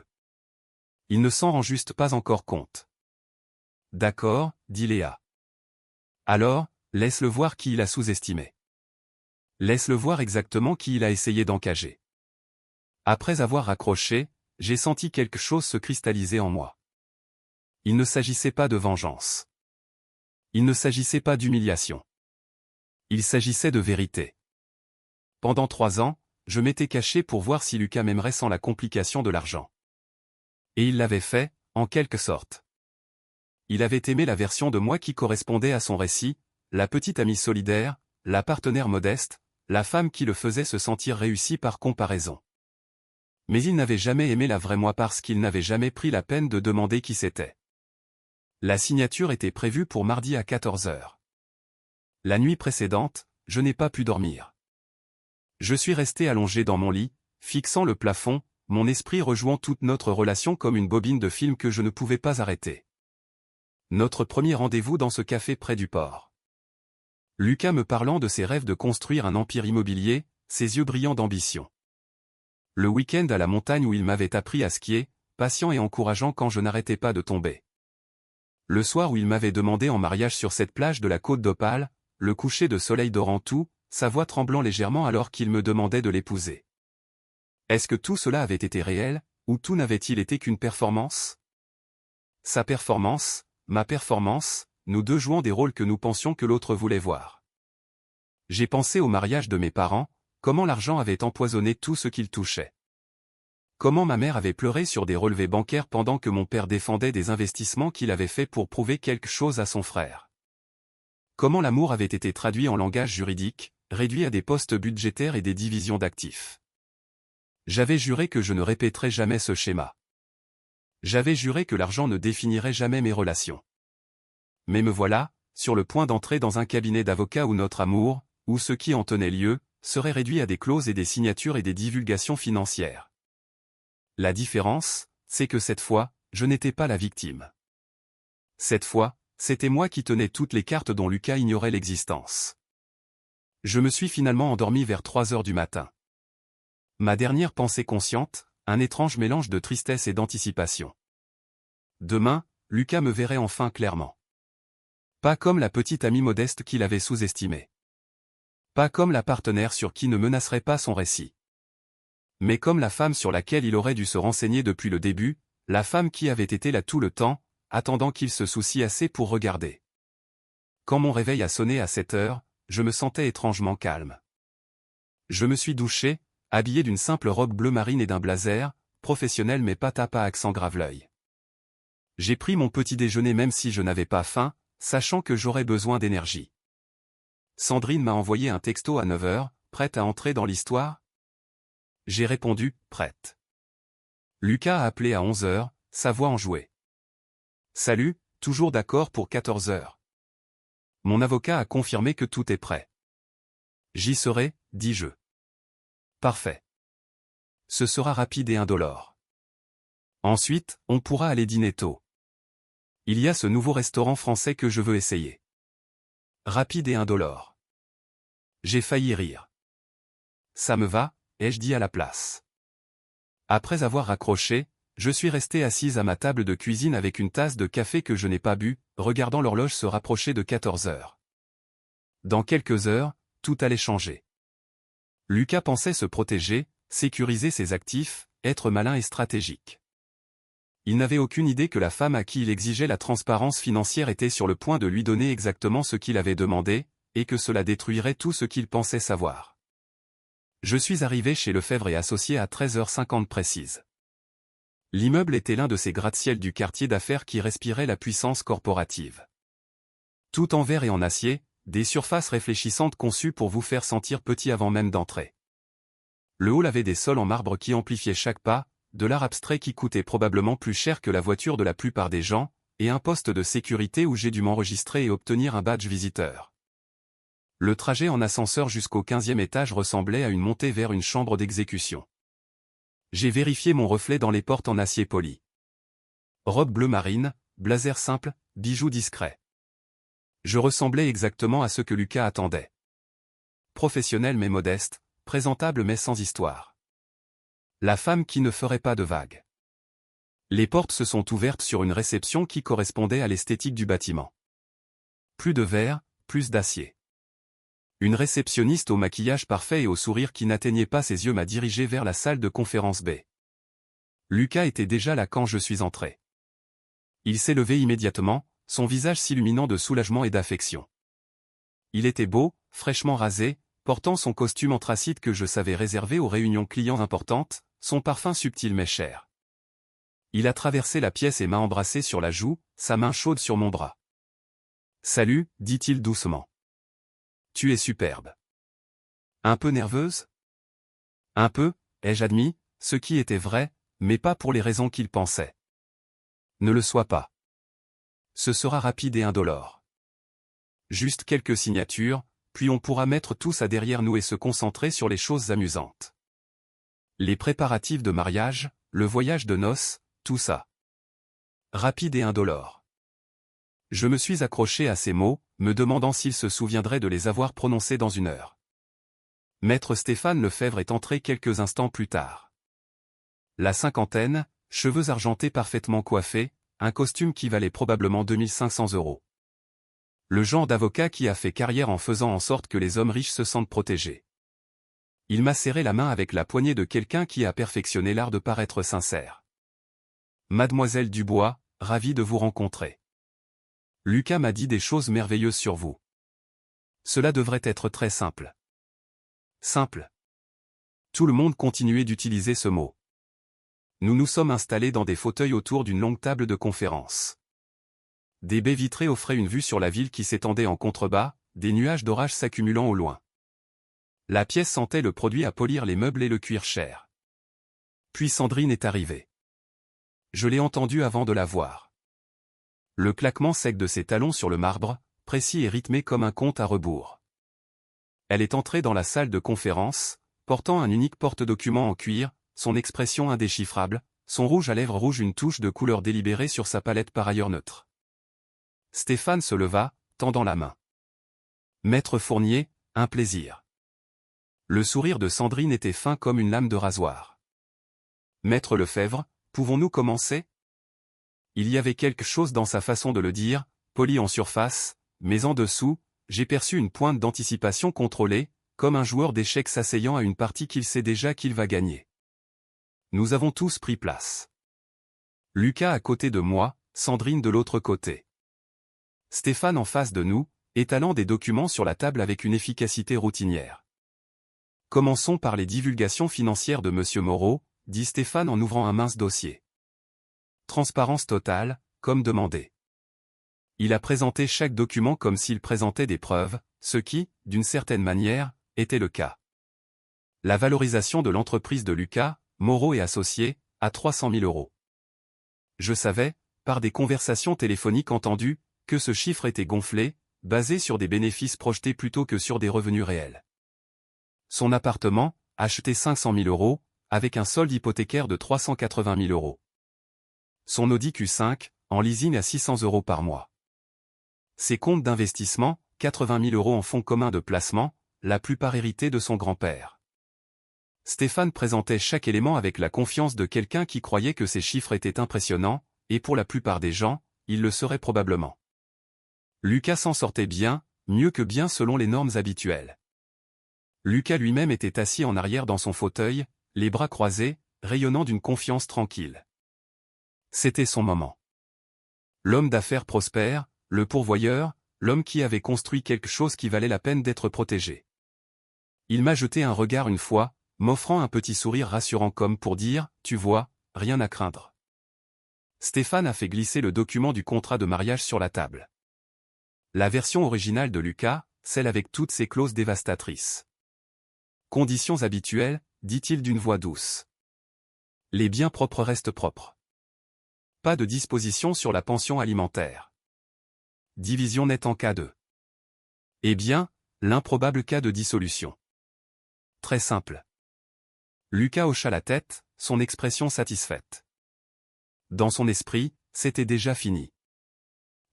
Il ne s'en rend juste pas encore compte. D'accord, dit Léa. Alors, laisse-le voir qui il a sous-estimé. Laisse-le voir exactement qui il a essayé d'encager. Après avoir raccroché, j'ai senti quelque chose se cristalliser en moi. Il ne s'agissait pas de vengeance. Il ne s'agissait pas d'humiliation. Il s'agissait de vérité. Pendant 3 ans, je m'étais caché pour voir si Lucas m'aimerait sans la complication de l'argent. Et il l'avait fait, en quelque sorte. Il avait aimé la version de moi qui correspondait à son récit, la petite amie solidaire, la partenaire modeste, la femme qui le faisait se sentir réussi par comparaison. Mais il n'avait jamais aimé la vraie moi parce qu'il n'avait jamais pris la peine de demander qui c'était. La signature était prévue pour mardi à 14 h. La nuit précédente, je n'ai pas pu dormir. Je suis resté allongé dans mon lit, fixant le plafond, mon esprit rejouant toute notre relation comme une bobine de film que je ne pouvais pas arrêter. Notre premier rendez-vous dans ce café près du port. Lucas me parlant de ses rêves de construire un empire immobilier, ses yeux brillants d'ambition. Le week-end à la montagne où il m'avait appris à skier, patient et encourageant quand je n'arrêtais pas de tomber. Le soir où il m'avait demandé en mariage sur cette plage de la côte d'Opale, le coucher de soleil dorant tout, sa voix tremblant légèrement alors qu'il me demandait de l'épouser. Est-ce que tout cela avait été réel, ou tout n'avait-il été qu'une performance? Sa performance, ma performance, nous deux jouant des rôles que nous pensions que l'autre voulait voir. J'ai pensé au mariage de mes parents, comment l'argent avait empoisonné tout ce qu'ils touchaient. Comment ma mère avait pleuré sur des relevés bancaires pendant que mon père défendait des investissements qu'il avait faits pour prouver quelque chose à son frère. Comment l'amour avait été traduit en langage juridique, réduit à des postes budgétaires et des divisions d'actifs. J'avais juré que je ne répéterais jamais ce schéma. J'avais juré que l'argent ne définirait jamais mes relations. Mais me voilà, sur le point d'entrer dans un cabinet d'avocats où notre amour, où ce qui en tenait lieu, serait réduit à des clauses et des signatures et des divulgations financières. La différence, c'est que cette fois, je n'étais pas la victime. Cette fois, c'était moi qui tenais toutes les cartes dont Lucas ignorait l'existence. Je me suis finalement endormi vers 3 heures du matin. Ma dernière pensée consciente, un étrange mélange de tristesse et d'anticipation. Demain, Lucas me verrait enfin clairement. Pas comme la petite amie modeste qu'il avait sous-estimée. Pas comme la partenaire sur qui ne menacerait pas son récit. Mais comme la femme sur laquelle il aurait dû se renseigner depuis le début, la femme qui avait été là tout le temps, attendant qu'il se soucie assez pour regarder. Quand mon réveil a sonné à 7 heures, je me sentais étrangement calme. Je me suis douché, habillé d'une simple robe bleu marine et d'un blazer, professionnel mais pas tapa accent grave-l'œil. J'ai pris mon petit déjeuner même si je n'avais pas faim, sachant que j'aurais besoin d'énergie. Sandrine m'a envoyé un texto à 9 heures, prête à entrer dans l'histoire? J'ai répondu, prête. Lucas a appelé à 11 heures, sa voix enjouée. Salut, toujours d'accord pour 14 heures. Mon avocat a confirmé que tout est prêt. J'y serai, dis-je. Parfait. Ce sera rapide et indolore. Ensuite, on pourra aller dîner tôt. Il y a ce nouveau restaurant français que je veux essayer. Rapide et indolore. J'ai failli rire. Ça me va, ai-je dit à la place. Après avoir raccroché, je suis resté assise à ma table de cuisine avec une tasse de café que je n'ai pas bu, regardant l'horloge se rapprocher de 14 heures. Dans quelques heures, tout allait changer. Lucas pensait se protéger, sécuriser ses actifs, être malin et stratégique. Il n'avait aucune idée que la femme à qui il exigeait la transparence financière était sur le point de lui donner exactement ce qu'il avait demandé, et que cela détruirait tout ce qu'il pensait savoir. Je suis arrivé chez Lefebvre et Associés à 13h50 précise. L'immeuble était l'un de ces gratte-ciel du quartier d'affaires qui respirait la puissance corporative. Tout en verre et en acier, des surfaces réfléchissantes conçues pour vous faire sentir petit avant même d'entrer. Le hall avait des sols en marbre qui amplifiaient chaque pas, de l'art abstrait qui coûtait probablement plus cher que la voiture de la plupart des gens, et un poste de sécurité où j'ai dû m'enregistrer et obtenir un badge visiteur. Le trajet en ascenseur jusqu'au 15e étage ressemblait à une montée vers une chambre d'exécution. J'ai vérifié mon reflet dans les portes en acier poli. Robe bleu marine, blazer simple, bijoux discrets. Je ressemblais exactement à ce que Lucas attendait. Professionnel mais modeste, présentable mais sans histoire. La femme qui ne ferait pas de vagues. Les portes se sont ouvertes sur une réception qui correspondait à l'esthétique du bâtiment. Plus de verre, plus d'acier. Une réceptionniste au maquillage parfait et au sourire qui n'atteignait pas ses yeux m'a dirigé vers la salle de conférence B. Lucas était déjà là quand je suis entré. Il s'est levé immédiatement, son visage s'illuminant de soulagement et d'affection. Il était beau, fraîchement rasé, portant son costume anthracite que je savais réservé aux réunions clients importantes, son parfum subtil mais cher. Il a traversé la pièce et m'a embrassé sur la joue, sa main chaude sur mon bras. « Salut », dit-il doucement. « Tu es superbe. » Un peu nerveuse ? Un peu, ai-je admis, ce qui était vrai, mais pas pour les raisons qu'il pensait. Ne le sois pas. Ce sera rapide et indolore. Juste quelques signatures, puis on pourra mettre tout ça derrière nous et se concentrer sur les choses amusantes. Les préparatifs de mariage, le voyage de noces, tout ça. Rapide et indolore. Je me suis accroché à ces mots, me demandant s'il se souviendrait de les avoir prononcés dans une heure. Maître Stéphane Lefebvre est entré quelques instants plus tard. La cinquantaine, cheveux argentés parfaitement coiffés, un costume qui valait probablement 2500 €. Le genre d'avocat qui a fait carrière en faisant en sorte que les hommes riches se sentent protégés. Il m'a serré la main avec la poignée de quelqu'un qui a perfectionné l'art de paraître sincère. Mademoiselle Dubois, ravi de vous rencontrer. Lucas m'a dit des choses merveilleuses sur vous. Cela devrait être très simple. Simple. Tout le monde continuait d'utiliser ce mot. Nous nous sommes installés dans des fauteuils autour d'une longue table de conférence. Des baies vitrées offraient une vue sur la ville qui s'étendait en contrebas, des nuages d'orage s'accumulant au loin. La pièce sentait le produit à polir les meubles et le cuir cher. Puis Sandrine est arrivée. Je l'ai entendue avant de la voir. Le claquement sec de ses talons sur le marbre, précis et rythmé comme un compte à rebours. Elle est entrée dans la salle de conférence, portant un unique porte-document en cuir, son expression indéchiffrable, son rouge à lèvres rouge une touche de couleur délibérée sur sa palette par ailleurs neutre. Stéphane se leva, tendant la main. Maître Fournier, un plaisir. Le sourire de Sandrine était fin comme une lame de rasoir. Maître Lefebvre, pouvons-nous commencer? Il y avait quelque chose dans sa façon de le dire, poli en surface, mais en dessous, j'ai perçu une pointe d'anticipation contrôlée, comme un joueur d'échecs s'asseyant à une partie qu'il sait déjà qu'il va gagner. Nous avons tous pris place. Lucas à côté de moi, Sandrine de l'autre côté. Stéphane en face de nous, étalant des documents sur la table avec une efficacité routinière. Commençons par les divulgations financières de Monsieur Moreau, dit Stéphane en ouvrant un mince dossier. Transparence totale, comme demandé. Il a présenté chaque document comme s'il présentait des preuves, ce qui, d'une certaine manière, était le cas. La valorisation de l'entreprise de Lucas, Moreau et Associés, à 300 000 euros. Je savais, par des conversations téléphoniques entendues, que ce chiffre était gonflé, basé sur des bénéfices projetés plutôt que sur des revenus réels. Son appartement, acheté 500 000 euros, avec un solde hypothécaire de 380 000 euros. Son Audi Q5, en leasing à 600 euros par mois. Ses comptes d'investissement, 80 000 euros en fonds communs de placement, la plupart hérités de son grand-père. Stéphane présentait chaque élément avec la confiance de quelqu'un qui croyait que ces chiffres étaient impressionnants, et pour la plupart des gens, ils le seraient probablement. Lucas s'en sortait bien, mieux que bien selon les normes habituelles. Lucas lui-même était assis en arrière dans son fauteuil, les bras croisés, rayonnant d'une confiance tranquille. C'était son moment. L'homme d'affaires prospère, le pourvoyeur, l'homme qui avait construit quelque chose qui valait la peine d'être protégé. Il m'a jeté un regard une fois, m'offrant un petit sourire rassurant comme pour dire, tu vois, rien à craindre. Stéphane a fait glisser le document du contrat de mariage sur la table. La version originale de Lucas, celle avec toutes ses clauses dévastatrices. Conditions habituelles, dit-il d'une voix douce. Les biens propres restent propres. Pas de disposition sur la pension alimentaire. Division nette en cas de. Eh bien, l'improbable cas de dissolution. Très simple. Lucas hocha la tête, son expression satisfaite. Dans son esprit, c'était déjà fini.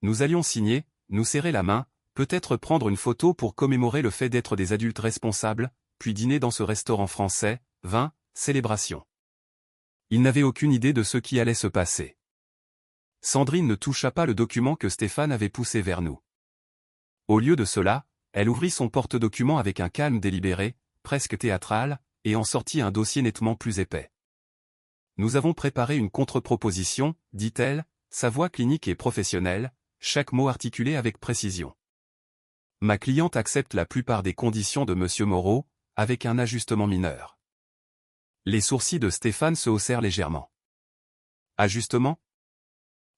Nous allions signer, nous serrer la main, peut-être prendre une photo pour commémorer le fait d'être des adultes responsables, puis dîner dans ce restaurant français, vin, célébration. Il n'avait aucune idée de ce qui allait se passer. Sandrine ne toucha pas le document que Stéphane avait poussé vers nous. Au lieu de cela, elle ouvrit son porte-document avec un calme délibéré, presque théâtral, et en sortit un dossier nettement plus épais. Nous avons préparé une contre-proposition, dit-elle, sa voix clinique et professionnelle, chaque mot articulé avec précision. Ma cliente accepte la plupart des conditions de Monsieur Moreau, avec un ajustement mineur. Les sourcils de Stéphane se haussèrent légèrement. Ajustement?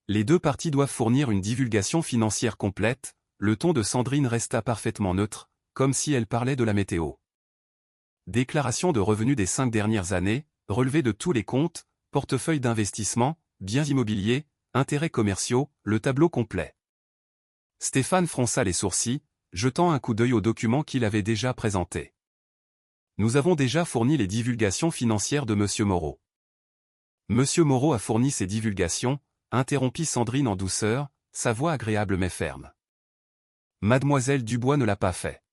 Les deux parties doivent fournir une divulgation financière complète, le ton de Sandrine resta parfaitement neutre, comme si elle parlait de la météo. Déclaration de revenus des 5 dernières années, relevé de tous les comptes, portefeuille d'investissement, biens immobiliers, intérêts commerciaux, le tableau complet. Stéphane fronça les sourcils, jetant un coup d'œil aux documents qu'il avait déjà présentés. Nous avons déjà fourni les divulgations financières de Monsieur Moreau. Monsieur Moreau a fourni ces divulgations, interrompit Sandrine en douceur, sa voix agréable mais ferme. Mademoiselle Dubois ne l'a pas fait.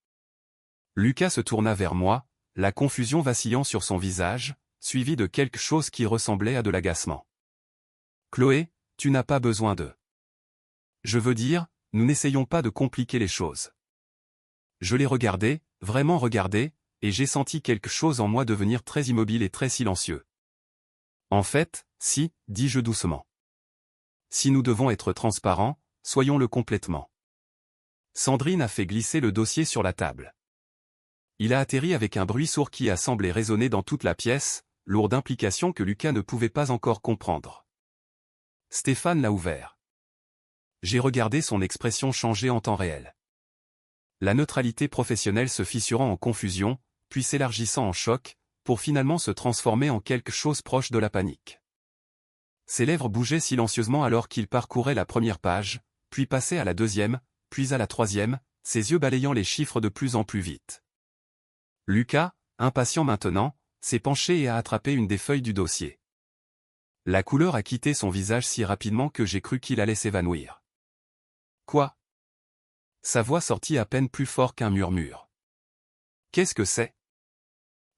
Lucas se tourna vers moi, la confusion vacillant sur son visage, suivie de quelque chose qui ressemblait à de l'agacement. Chloé, tu n'as pas besoin de. Je veux dire, nous n'essayons pas de compliquer les choses. Je l'ai regardé, vraiment regardé, et j'ai senti quelque chose en moi devenir très immobile et très silencieux. En fait, si, dis-je doucement. Si nous devons être transparents, soyons-le complètement. Sandrine a fait glisser le dossier sur la table. Il a atterri avec un bruit sourd qui a semblé résonner dans toute la pièce, lourd d'implications que Lucas ne pouvait pas encore comprendre. Stéphane l'a ouvert. J'ai regardé son expression changer en temps réel. La neutralité professionnelle se fissurant en confusion, puis s'élargissant en choc, pour finalement se transformer en quelque chose proche de la panique. Ses lèvres bougeaient silencieusement alors qu'il parcourait la première page, puis passait à la deuxième, puis à la troisième, ses yeux balayant les chiffres de plus en plus vite. Lucas, impatient maintenant, s'est penché et a attrapé une des feuilles du dossier. La couleur a quitté son visage si rapidement que j'ai cru qu'il allait s'évanouir. Quoi? Sa voix sortit à peine plus fort qu'un murmure. Qu'est-ce que c'est?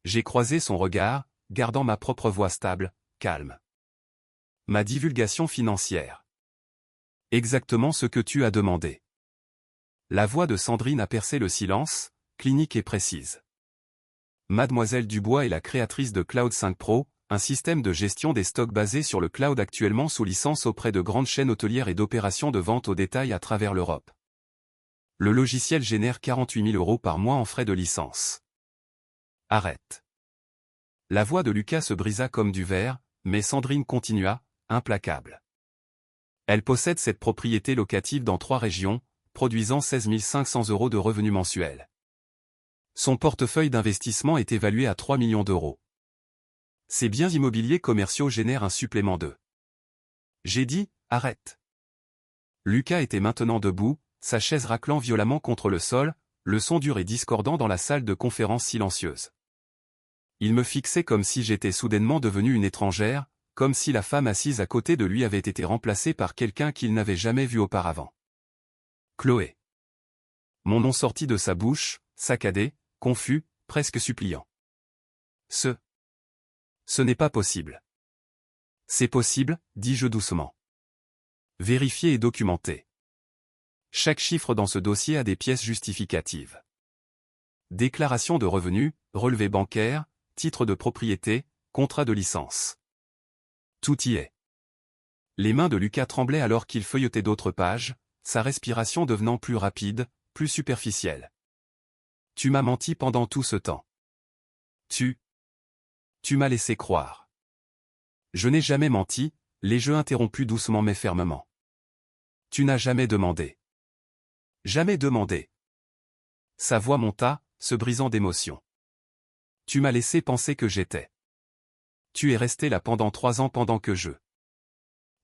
J'ai croisé son regard, gardant ma propre voix stable, calme. Ma divulgation financière. Exactement ce que tu as demandé. La voix de Sandrine a percé le silence, clinique et précise. Mademoiselle Dubois est la créatrice de Cloud 5 Pro, un système de gestion des stocks basé sur le cloud actuellement sous licence auprès de grandes chaînes hôtelières et d'opérations de vente au détail à travers l'Europe. Le logiciel génère 48 000 € par mois en frais de licence. Arrête. La voix de Lucas se brisa comme du verre, mais Sandrine continua, implacable. Elle possède cette propriété locative dans 3 régions, produisant 16 500 € de revenus mensuels. Son portefeuille d'investissement est évalué à 3 millions d'euros. Ses biens immobiliers commerciaux génèrent un supplément de. J'ai dit, arrête. Lucas était maintenant debout, sa chaise raclant violemment contre le sol, le son dur et discordant dans la salle de conférence silencieuse. Il me fixait comme si j'étais soudainement devenue une étrangère, comme si la femme assise à côté de lui avait été remplacée par quelqu'un qu'il n'avait jamais vu auparavant. Chloé. Mon nom sortit de sa bouche, saccadé, confus, presque suppliant. Ce n'est pas possible. C'est possible, dis-je doucement. Vérifié et documenté. Chaque chiffre dans ce dossier a des pièces justificatives. Déclaration de revenus, relevé bancaire, titre de propriété, contrat de licence. Tout y est. Les mains de Lucas tremblaient alors qu'il feuilletait d'autres pages, sa respiration devenant plus rapide, plus superficielle. Tu m'as menti pendant tout ce temps. Tu m'as laissé croire. Je n'ai jamais menti, les jeux interrompus doucement mais fermement. Tu n'as jamais demandé. Jamais demandé. Sa voix monta, se brisant d'émotion. Tu m'as laissé penser que j'étais. Tu es resté là pendant 3 ans pendant que je.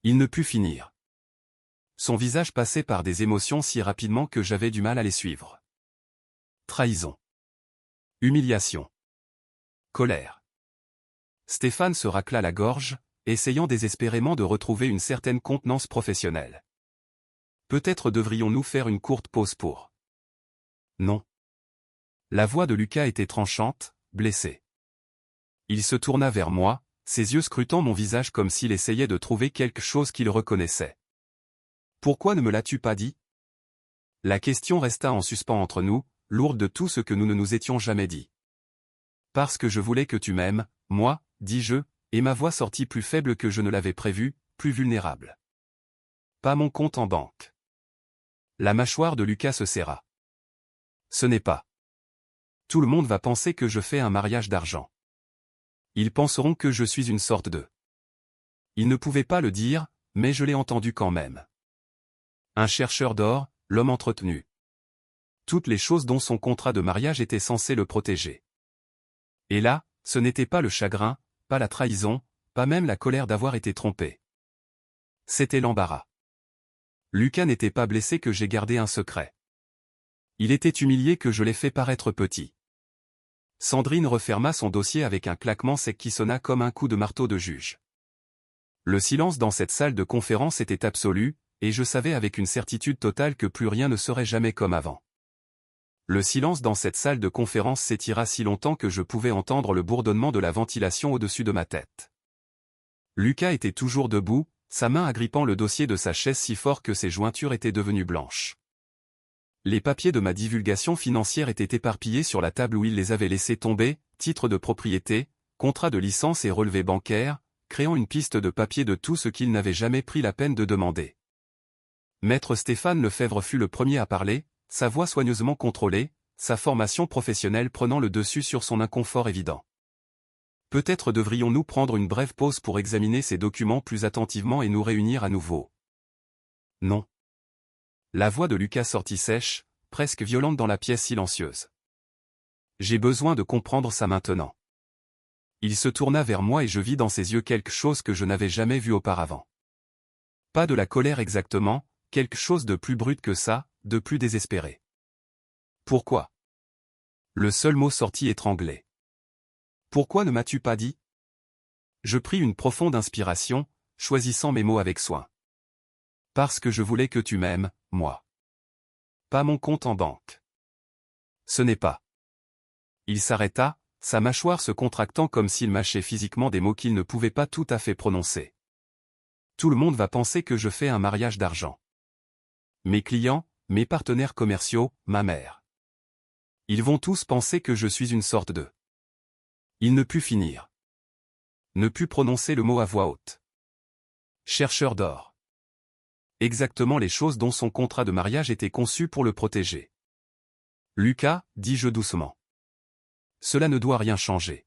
Il ne put finir. Son visage passait par des émotions si rapidement que j'avais du mal à les suivre. Trahison. Humiliation. Colère. Stéphane se racla la gorge, essayant désespérément de retrouver une certaine contenance professionnelle. Peut-être devrions-nous faire une courte pause pour. Non. La voix de Lucas était tranchante, blessée. Il se tourna vers moi, ses yeux scrutant mon visage comme s'il essayait de trouver quelque chose qu'il reconnaissait. Pourquoi ne me l'as-tu pas dit? La question resta en suspens entre nous, lourde de tout ce que nous ne nous étions jamais dit. Parce que je voulais que tu m'aimes, moi, dis-je, et ma voix sortit plus faible que je ne l'avais prévu, plus vulnérable. Pas mon compte en banque. La mâchoire de Lucas se serra. Ce n'est pas. Tout le monde va penser que je fais un mariage d'argent. Ils penseront que je suis une sorte de. Il ne pouvait pas le dire, mais je l'ai entendu quand même. Un chercheur d'or, l'homme entretenu. Toutes les choses dont son contrat de mariage était censé le protéger. Et là, ce n'était pas le chagrin, pas la trahison, pas même la colère d'avoir été trompé. C'était l'embarras. Lucas n'était pas blessé que j'ai gardé un secret. Il était humilié que je l'ai fait paraître petit. Sandrine referma son dossier avec un claquement sec qui sonna comme un coup de marteau de juge. Le silence dans cette salle de conférence était absolu, et je savais avec une certitude totale que plus rien ne serait jamais comme avant. Le silence dans cette salle de conférence s'étira si longtemps que je pouvais entendre le bourdonnement de la ventilation au-dessus de ma tête. Lucas était toujours debout, sa main agrippant le dossier de sa chaise si fort que ses jointures étaient devenues blanches. Les papiers de ma divulgation financière étaient éparpillés sur la table où il les avait laissés tomber, titre de propriété, contrat de licence et relevé bancaire, créant une piste de papier de tout ce qu'il n'avait jamais pris la peine de demander. Maître Stéphane Lefebvre fut le premier à parler, sa voix soigneusement contrôlée, sa formation professionnelle prenant le dessus sur son inconfort évident. Peut-être devrions-nous prendre une brève pause pour examiner ces documents plus attentivement et nous réunir à nouveau. Non. La voix de Lucas sortit sèche, presque violente dans la pièce silencieuse. J'ai besoin de comprendre ça maintenant. Il se tourna vers moi et je vis dans ses yeux quelque chose que je n'avais jamais vu auparavant. Pas de la colère exactement, quelque chose de plus brut que ça, de plus désespéré. Pourquoi? Le seul mot sortit étranglé. Pourquoi ne m'as-tu pas dit? Je pris une profonde inspiration, choisissant mes mots avec soin. Parce que je voulais que tu m'aimes, moi. Pas mon compte en banque. Ce n'est pas. Il s'arrêta, sa mâchoire se contractant comme s'il mâchait physiquement des mots qu'il ne pouvait pas tout à fait prononcer. Tout le monde va penser que je fais un mariage d'argent. Mes clients, mes partenaires commerciaux, ma mère. Ils vont tous penser que je suis une sorte de... Il ne put finir. Ne put prononcer le mot à voix haute. Chercheur d'or. Exactement les choses dont son contrat de mariage était conçu pour le protéger. Lucas, dis-je doucement. Cela ne doit rien changer.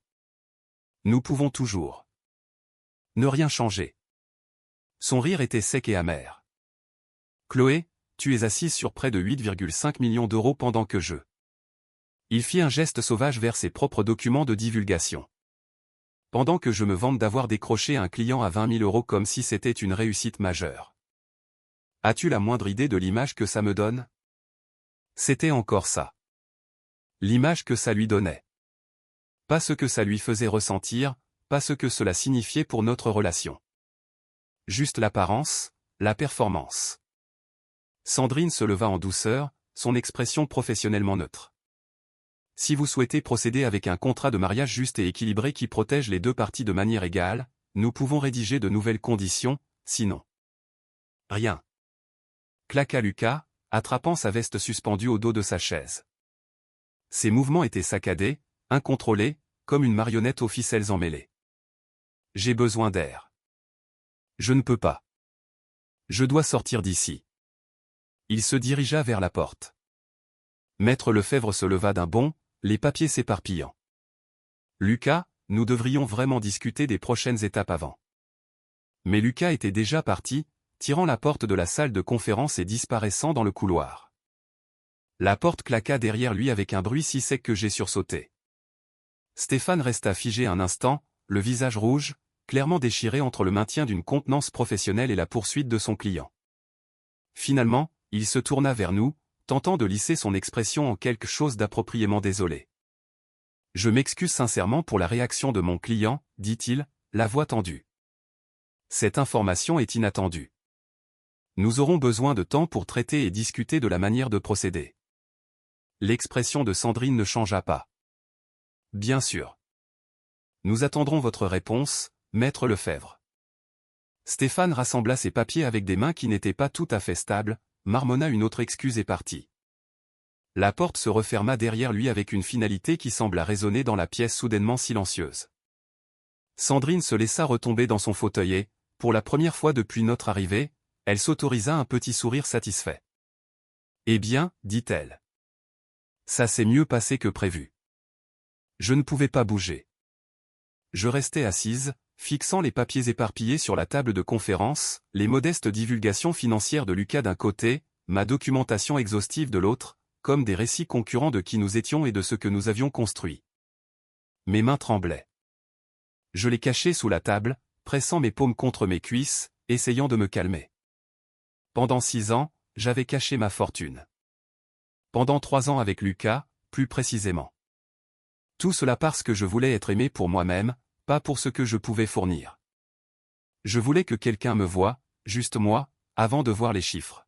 Nous pouvons toujours. Ne rien changer. Son rire était sec et amer. Chloé, tu es assise sur près de 8,5 millions d'euros pendant que je... Il fit un geste sauvage vers ses propres documents de divulgation. Pendant que je me vante d'avoir décroché un client à 20 000 euros comme si c'était une réussite majeure. As-tu la moindre idée de l'image que ça me donne? C'était encore ça. L'image que ça lui donnait. Pas ce que ça lui faisait ressentir, pas ce que cela signifiait pour notre relation. Juste l'apparence, la performance. Sandrine se leva en douceur, son expression professionnellement neutre. Si vous souhaitez procéder avec un contrat de mariage juste et équilibré qui protège les deux parties de manière égale, nous pouvons rédiger de nouvelles conditions, sinon. Rien. Claqua Lucas, attrapant sa veste suspendue au dos de sa chaise. Ses mouvements étaient saccadés, incontrôlés, comme une marionnette aux ficelles emmêlées. J'ai besoin d'air. Je ne peux pas. Je dois sortir d'ici. Il se dirigea vers la porte. Maître Lefebvre se leva d'un bond, les papiers s'éparpillant. Lucas, nous devrions vraiment discuter des prochaines étapes avant. Mais Lucas était déjà parti, tirant la porte de la salle de conférence et disparaissant dans le couloir. La porte claqua derrière lui avec un bruit si sec que j'ai sursauté. Stéphane resta figé un instant, le visage rouge, clairement déchiré entre le maintien d'une contenance professionnelle et la poursuite de son client. Finalement, il se tourna vers nous, tentant de lisser son expression en quelque chose d'appropriément désolé. « Je m'excuse sincèrement pour la réaction de mon client, dit-il, la voix tendue. Cette information est inattendue. Nous aurons besoin de temps pour traiter et discuter de la manière de procéder. » L'expression de Sandrine ne changea pas. « Bien sûr. Nous attendrons votre réponse, maître Lefebvre. » Stéphane rassembla ses papiers avec des mains qui n'étaient pas tout à fait stables, marmonna une autre excuse et partit. La porte se referma derrière lui avec une finalité qui sembla résonner dans la pièce soudainement silencieuse. Sandrine se laissa retomber dans son fauteuil et, pour la première fois depuis notre arrivée, elle s'autorisa un petit sourire satisfait. « Eh bien, dit-elle. Ça s'est mieux passé que prévu. » Je ne pouvais pas bouger. Je restais assise, fixant les papiers éparpillés sur la table de conférence, les modestes divulgations financières de Lucas d'un côté, ma documentation exhaustive de l'autre, comme des récits concurrents de qui nous étions et de ce que nous avions construit. Mes mains tremblaient. Je les cachais sous la table, pressant mes paumes contre mes cuisses, essayant de me calmer. Pendant 6 ans, j'avais caché ma fortune. Pendant 3 ans avec Lucas, plus précisément. Tout cela parce que je voulais être aimé pour moi-même, pas pour ce que je pouvais fournir. Je voulais que quelqu'un me voie, juste moi, avant de voir les chiffres.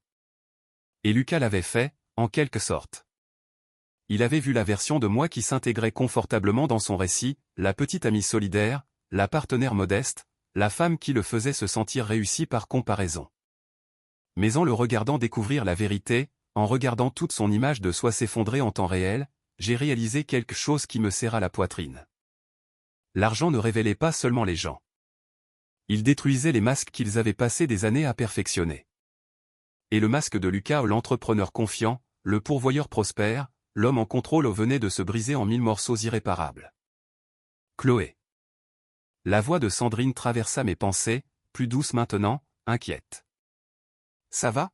Et Lucas l'avait fait, en quelque sorte. Il avait vu la version de moi qui s'intégrait confortablement dans son récit, la petite amie solidaire, la partenaire modeste, la femme qui le faisait se sentir réussi par comparaison. Mais en le regardant découvrir la vérité, en regardant toute son image de soi s'effondrer en temps réel, j'ai réalisé quelque chose qui me serra la poitrine. L'argent ne révélait pas seulement les gens. Il détruisait les masques qu'ils avaient passé des années à perfectionner. Et le masque de Lucas, l'entrepreneur confiant, le pourvoyeur prospère, l'homme en contrôle venait de se briser en 1000 morceaux irréparables. Chloé. La voix de Sandrine traversa mes pensées, plus douce maintenant, inquiète. Ça va?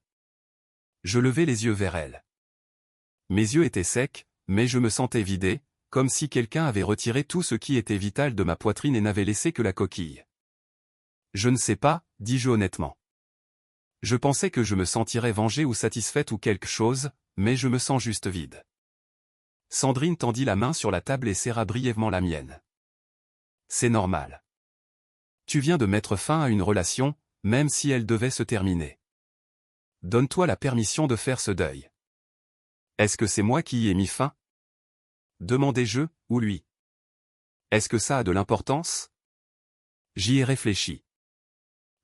Je levai les yeux vers elle. Mes yeux étaient secs, mais je me sentais vidé, comme si quelqu'un avait retiré tout ce qui était vital de ma poitrine et n'avait laissé que la coquille. Je ne sais pas, dis-je honnêtement. Je pensais que je me sentirais vengé ou satisfaite ou quelque chose, mais je me sens juste vide. Sandrine tendit la main sur la table et serra brièvement la mienne. C'est normal. Tu viens de mettre fin à une relation, même si elle devait se terminer. Donne-toi la permission de faire ce deuil. Est-ce que c'est moi qui y ai mis fin? Demandai-je, ou lui? Est-ce que ça a de l'importance? J'y ai réfléchi.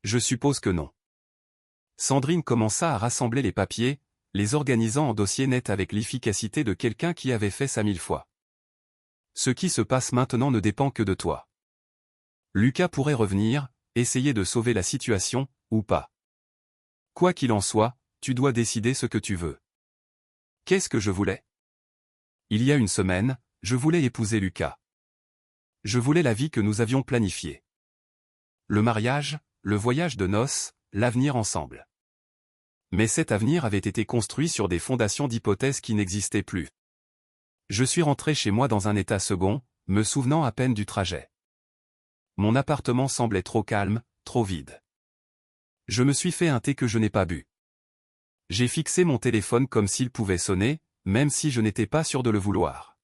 Je suppose que non. Sandrine commença à rassembler les papiers, les organisant en dossier net avec l'efficacité de quelqu'un qui avait fait ça 1000 fois. Ce qui se passe maintenant ne dépend que de toi. Lucas pourrait revenir, essayer de sauver la situation, ou pas. Quoi qu'il en soit, tu dois décider ce que tu veux. Qu'est-ce que je voulais? Il y a une semaine, je voulais épouser Lucas. Je voulais la vie que nous avions planifiée. Le mariage, le voyage de noces, l'avenir ensemble. Mais cet avenir avait été construit sur des fondations d'hypothèses qui n'existaient plus. Je suis rentré chez moi dans un état second, me souvenant à peine du trajet. Mon appartement semblait trop calme, trop vide. Je me suis fait un thé que je n'ai pas bu. J'ai fixé mon téléphone comme s'il pouvait sonner, même si je n'étais pas sûr de le vouloir.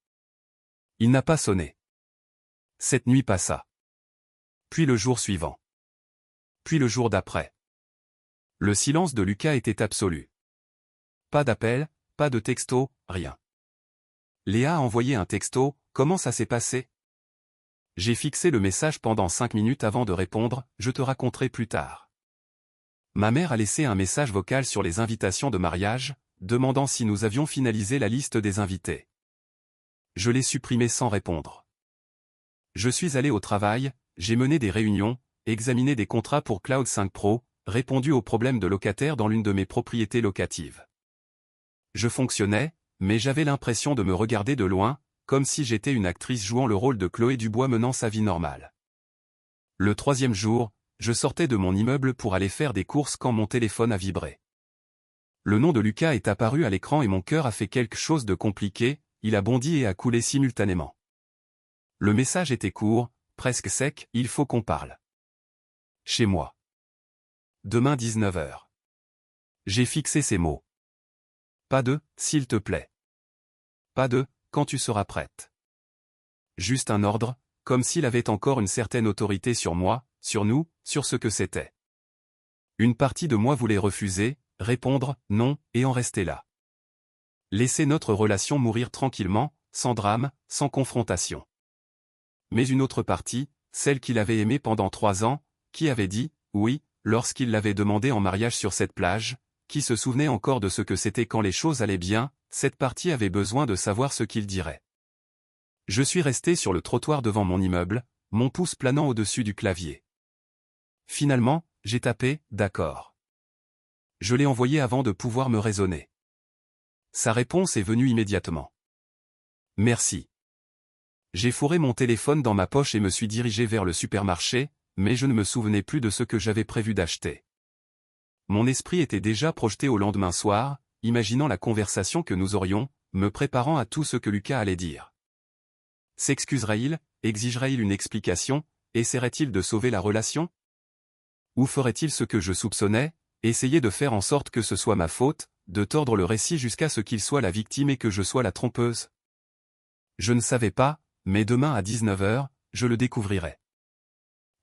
Il n'a pas sonné. Cette nuit passa. Puis le jour suivant. Puis le jour d'après. Le silence de Lucas était absolu. Pas d'appel, pas de texto, rien. Léa a envoyé un texto, comment ça s'est passé? J'ai fixé le message pendant 5 minutes avant de répondre, je te raconterai plus tard. Ma mère a laissé un message vocal sur les invitations de mariage, demandant si nous avions finalisé la liste des invités. Je l'ai supprimé sans répondre. Je suis allé au travail, j'ai mené des réunions, examiné des contrats pour Cloud 5 Pro, répondu aux problèmes de locataires dans l'une de mes propriétés locatives. Je fonctionnais, mais j'avais l'impression de me regarder de loin, comme si j'étais une actrice jouant le rôle de Chloé Dubois menant sa vie normale. Le 3e jour, je sortais de mon immeuble pour aller faire des courses quand mon téléphone a vibré. Le nom de Lucas est apparu à l'écran et mon cœur a fait quelque chose de compliqué, il a bondi et a coulé simultanément. Le message était court, presque sec, il faut qu'on parle. Chez moi. Demain 19h. J'ai fixé ces mots. Pas de « s'il te plaît ». Pas de « quand tu seras prête ». Juste un ordre, comme s'il avait encore une certaine autorité sur moi, sur nous, sur ce que c'était. Une partie de moi voulait refuser, répondre « non » et en rester là. Laisser notre relation mourir tranquillement, sans drame, sans confrontation. Mais une autre partie, celle qu'il avait aimée pendant 3 ans, qui avait dit « oui » lorsqu'il l'avait demandé en mariage sur cette plage, qui se souvenait encore de ce que c'était quand les choses allaient bien, cette partie avait besoin de savoir ce qu'il dirait. Je suis resté sur le trottoir devant mon immeuble, mon pouce planant au-dessus du clavier. Finalement, j'ai tapé « d'accord ». Je l'ai envoyé avant de pouvoir me raisonner. Sa réponse est venue immédiatement. Merci. J'ai fourré mon téléphone dans ma poche et me suis dirigé vers le supermarché, mais je ne me souvenais plus de ce que j'avais prévu d'acheter. Mon esprit était déjà projeté au lendemain soir, imaginant la conversation que nous aurions, me préparant à tout ce que Lucas allait dire. S'excuserait-il, exigerait-il une explication, essaierait-il de sauver la relation? Ou ferait-il ce que je soupçonnais, essayer de faire en sorte que ce soit ma faute, de tordre le récit jusqu'à ce qu'il soit la victime et que je sois la trompeuse? Je ne savais pas, mais demain à 19h, je le découvrirai.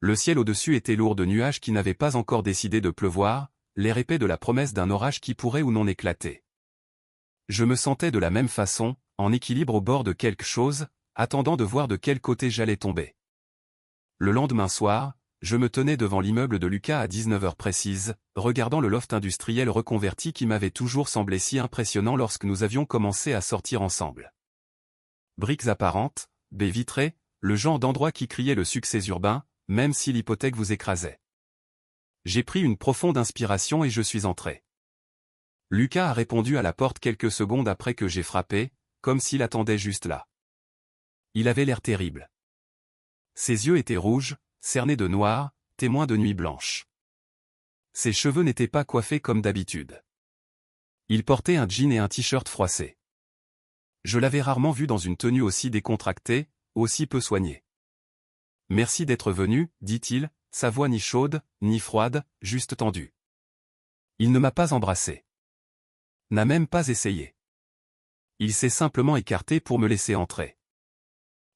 Le ciel au-dessus était lourd de nuages qui n'avaient pas encore décidé de pleuvoir, l'air épais de la promesse d'un orage qui pourrait ou non éclater. Je me sentais de la même façon, en équilibre au bord de quelque chose, attendant de voir de quel côté j'allais tomber. Le lendemain soir, je me tenais devant l'immeuble de Lucas à 19h précise, regardant le loft industriel reconverti qui m'avait toujours semblé si impressionnant lorsque nous avions commencé à sortir ensemble. Briques apparentes, baies vitrées, le genre d'endroit qui criait le succès urbain, même si l'hypothèque vous écrasait. J'ai pris une profonde inspiration et je suis entré. Lucas a répondu à la porte quelques secondes après que j'ai frappé, comme s'il attendait juste là. Il avait l'air terrible. Ses yeux étaient rouges, cernés de noir, témoins de nuit blanche. Ses cheveux n'étaient pas coiffés comme d'habitude. Il portait un jean et un t-shirt froissé. Je l'avais rarement vu dans une tenue aussi décontractée, aussi peu soignée. « Merci d'être venu », dit-il, sa voix ni chaude, ni froide, juste tendue. Il ne m'a pas embrassé. N'a même pas essayé. Il s'est simplement écarté pour me laisser entrer.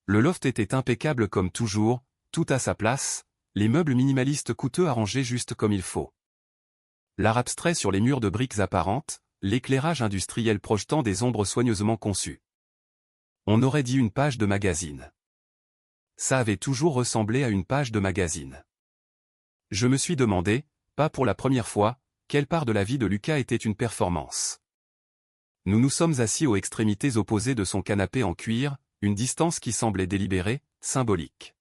Le loft était impeccable comme toujours, tout à sa place, Les meubles minimalistes coûteux arrangés juste comme il faut. L'art abstrait sur les murs de briques apparentes, l'éclairage industriel projetant des ombres soigneusement conçues. On aurait dit une page de magazine. Ça avait toujours ressemblé à une page de magazine. Je me suis demandé, pas pour la première fois, quelle part de la vie de Lucas était une performance. Nous nous sommes assis aux extrémités opposées de son canapé en cuir, une distance qui semblait délibérée, symbolique.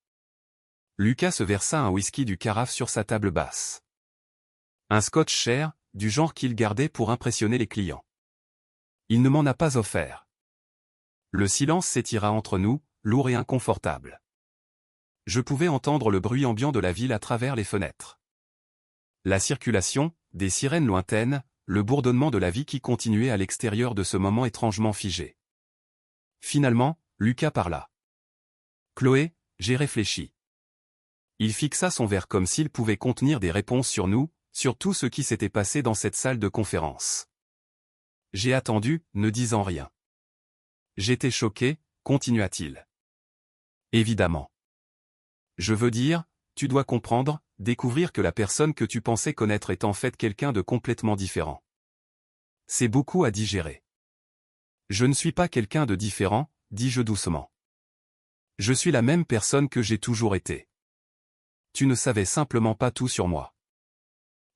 Lucas se versa un whisky du carafe sur sa table basse. Un scotch cher, du genre qu'il gardait pour impressionner les clients. Il ne m'en a pas offert. Le silence s'étira entre nous, lourd et inconfortable. Je pouvais entendre le bruit ambiant de la ville à travers les fenêtres. La circulation, des sirènes lointaines, le bourdonnement de la vie qui continuait à l'extérieur de ce moment étrangement figé. Finalement, Lucas parla. « Chloé, j'ai réfléchi. » Il fixa son verre comme s'il pouvait contenir des réponses sur nous, sur tout ce qui s'était passé dans cette salle de conférence. J'ai attendu, ne disant rien. J'étais choqué, continua-t-il. Évidemment. Je veux dire, tu dois comprendre, découvrir que la personne que tu pensais connaître est en fait quelqu'un de complètement différent. C'est beaucoup à digérer. Je ne suis pas quelqu'un de différent, dis-je doucement. Je suis la même personne que j'ai toujours été. Tu ne savais simplement pas tout sur moi.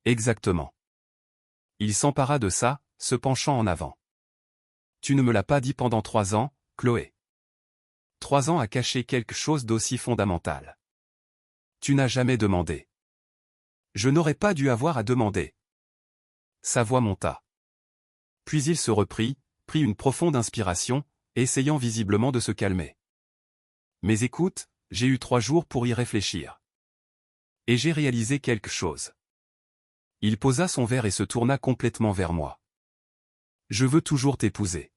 Exactement. Il s'empara de ça, se penchant en avant. Tu ne me l'as pas dit pendant 3 ans, Chloé. 3 ans à cacher quelque chose d'aussi fondamental. Tu n'as jamais demandé. Je n'aurais pas dû avoir à demander. Sa voix monta. Puis il se reprit, prit une profonde inspiration, essayant visiblement de se calmer. Mais écoute, j'ai eu 3 jours pour y réfléchir. Et j'ai réalisé quelque chose. Il posa son verre et se tourna complètement vers moi. Je veux toujours t'épouser.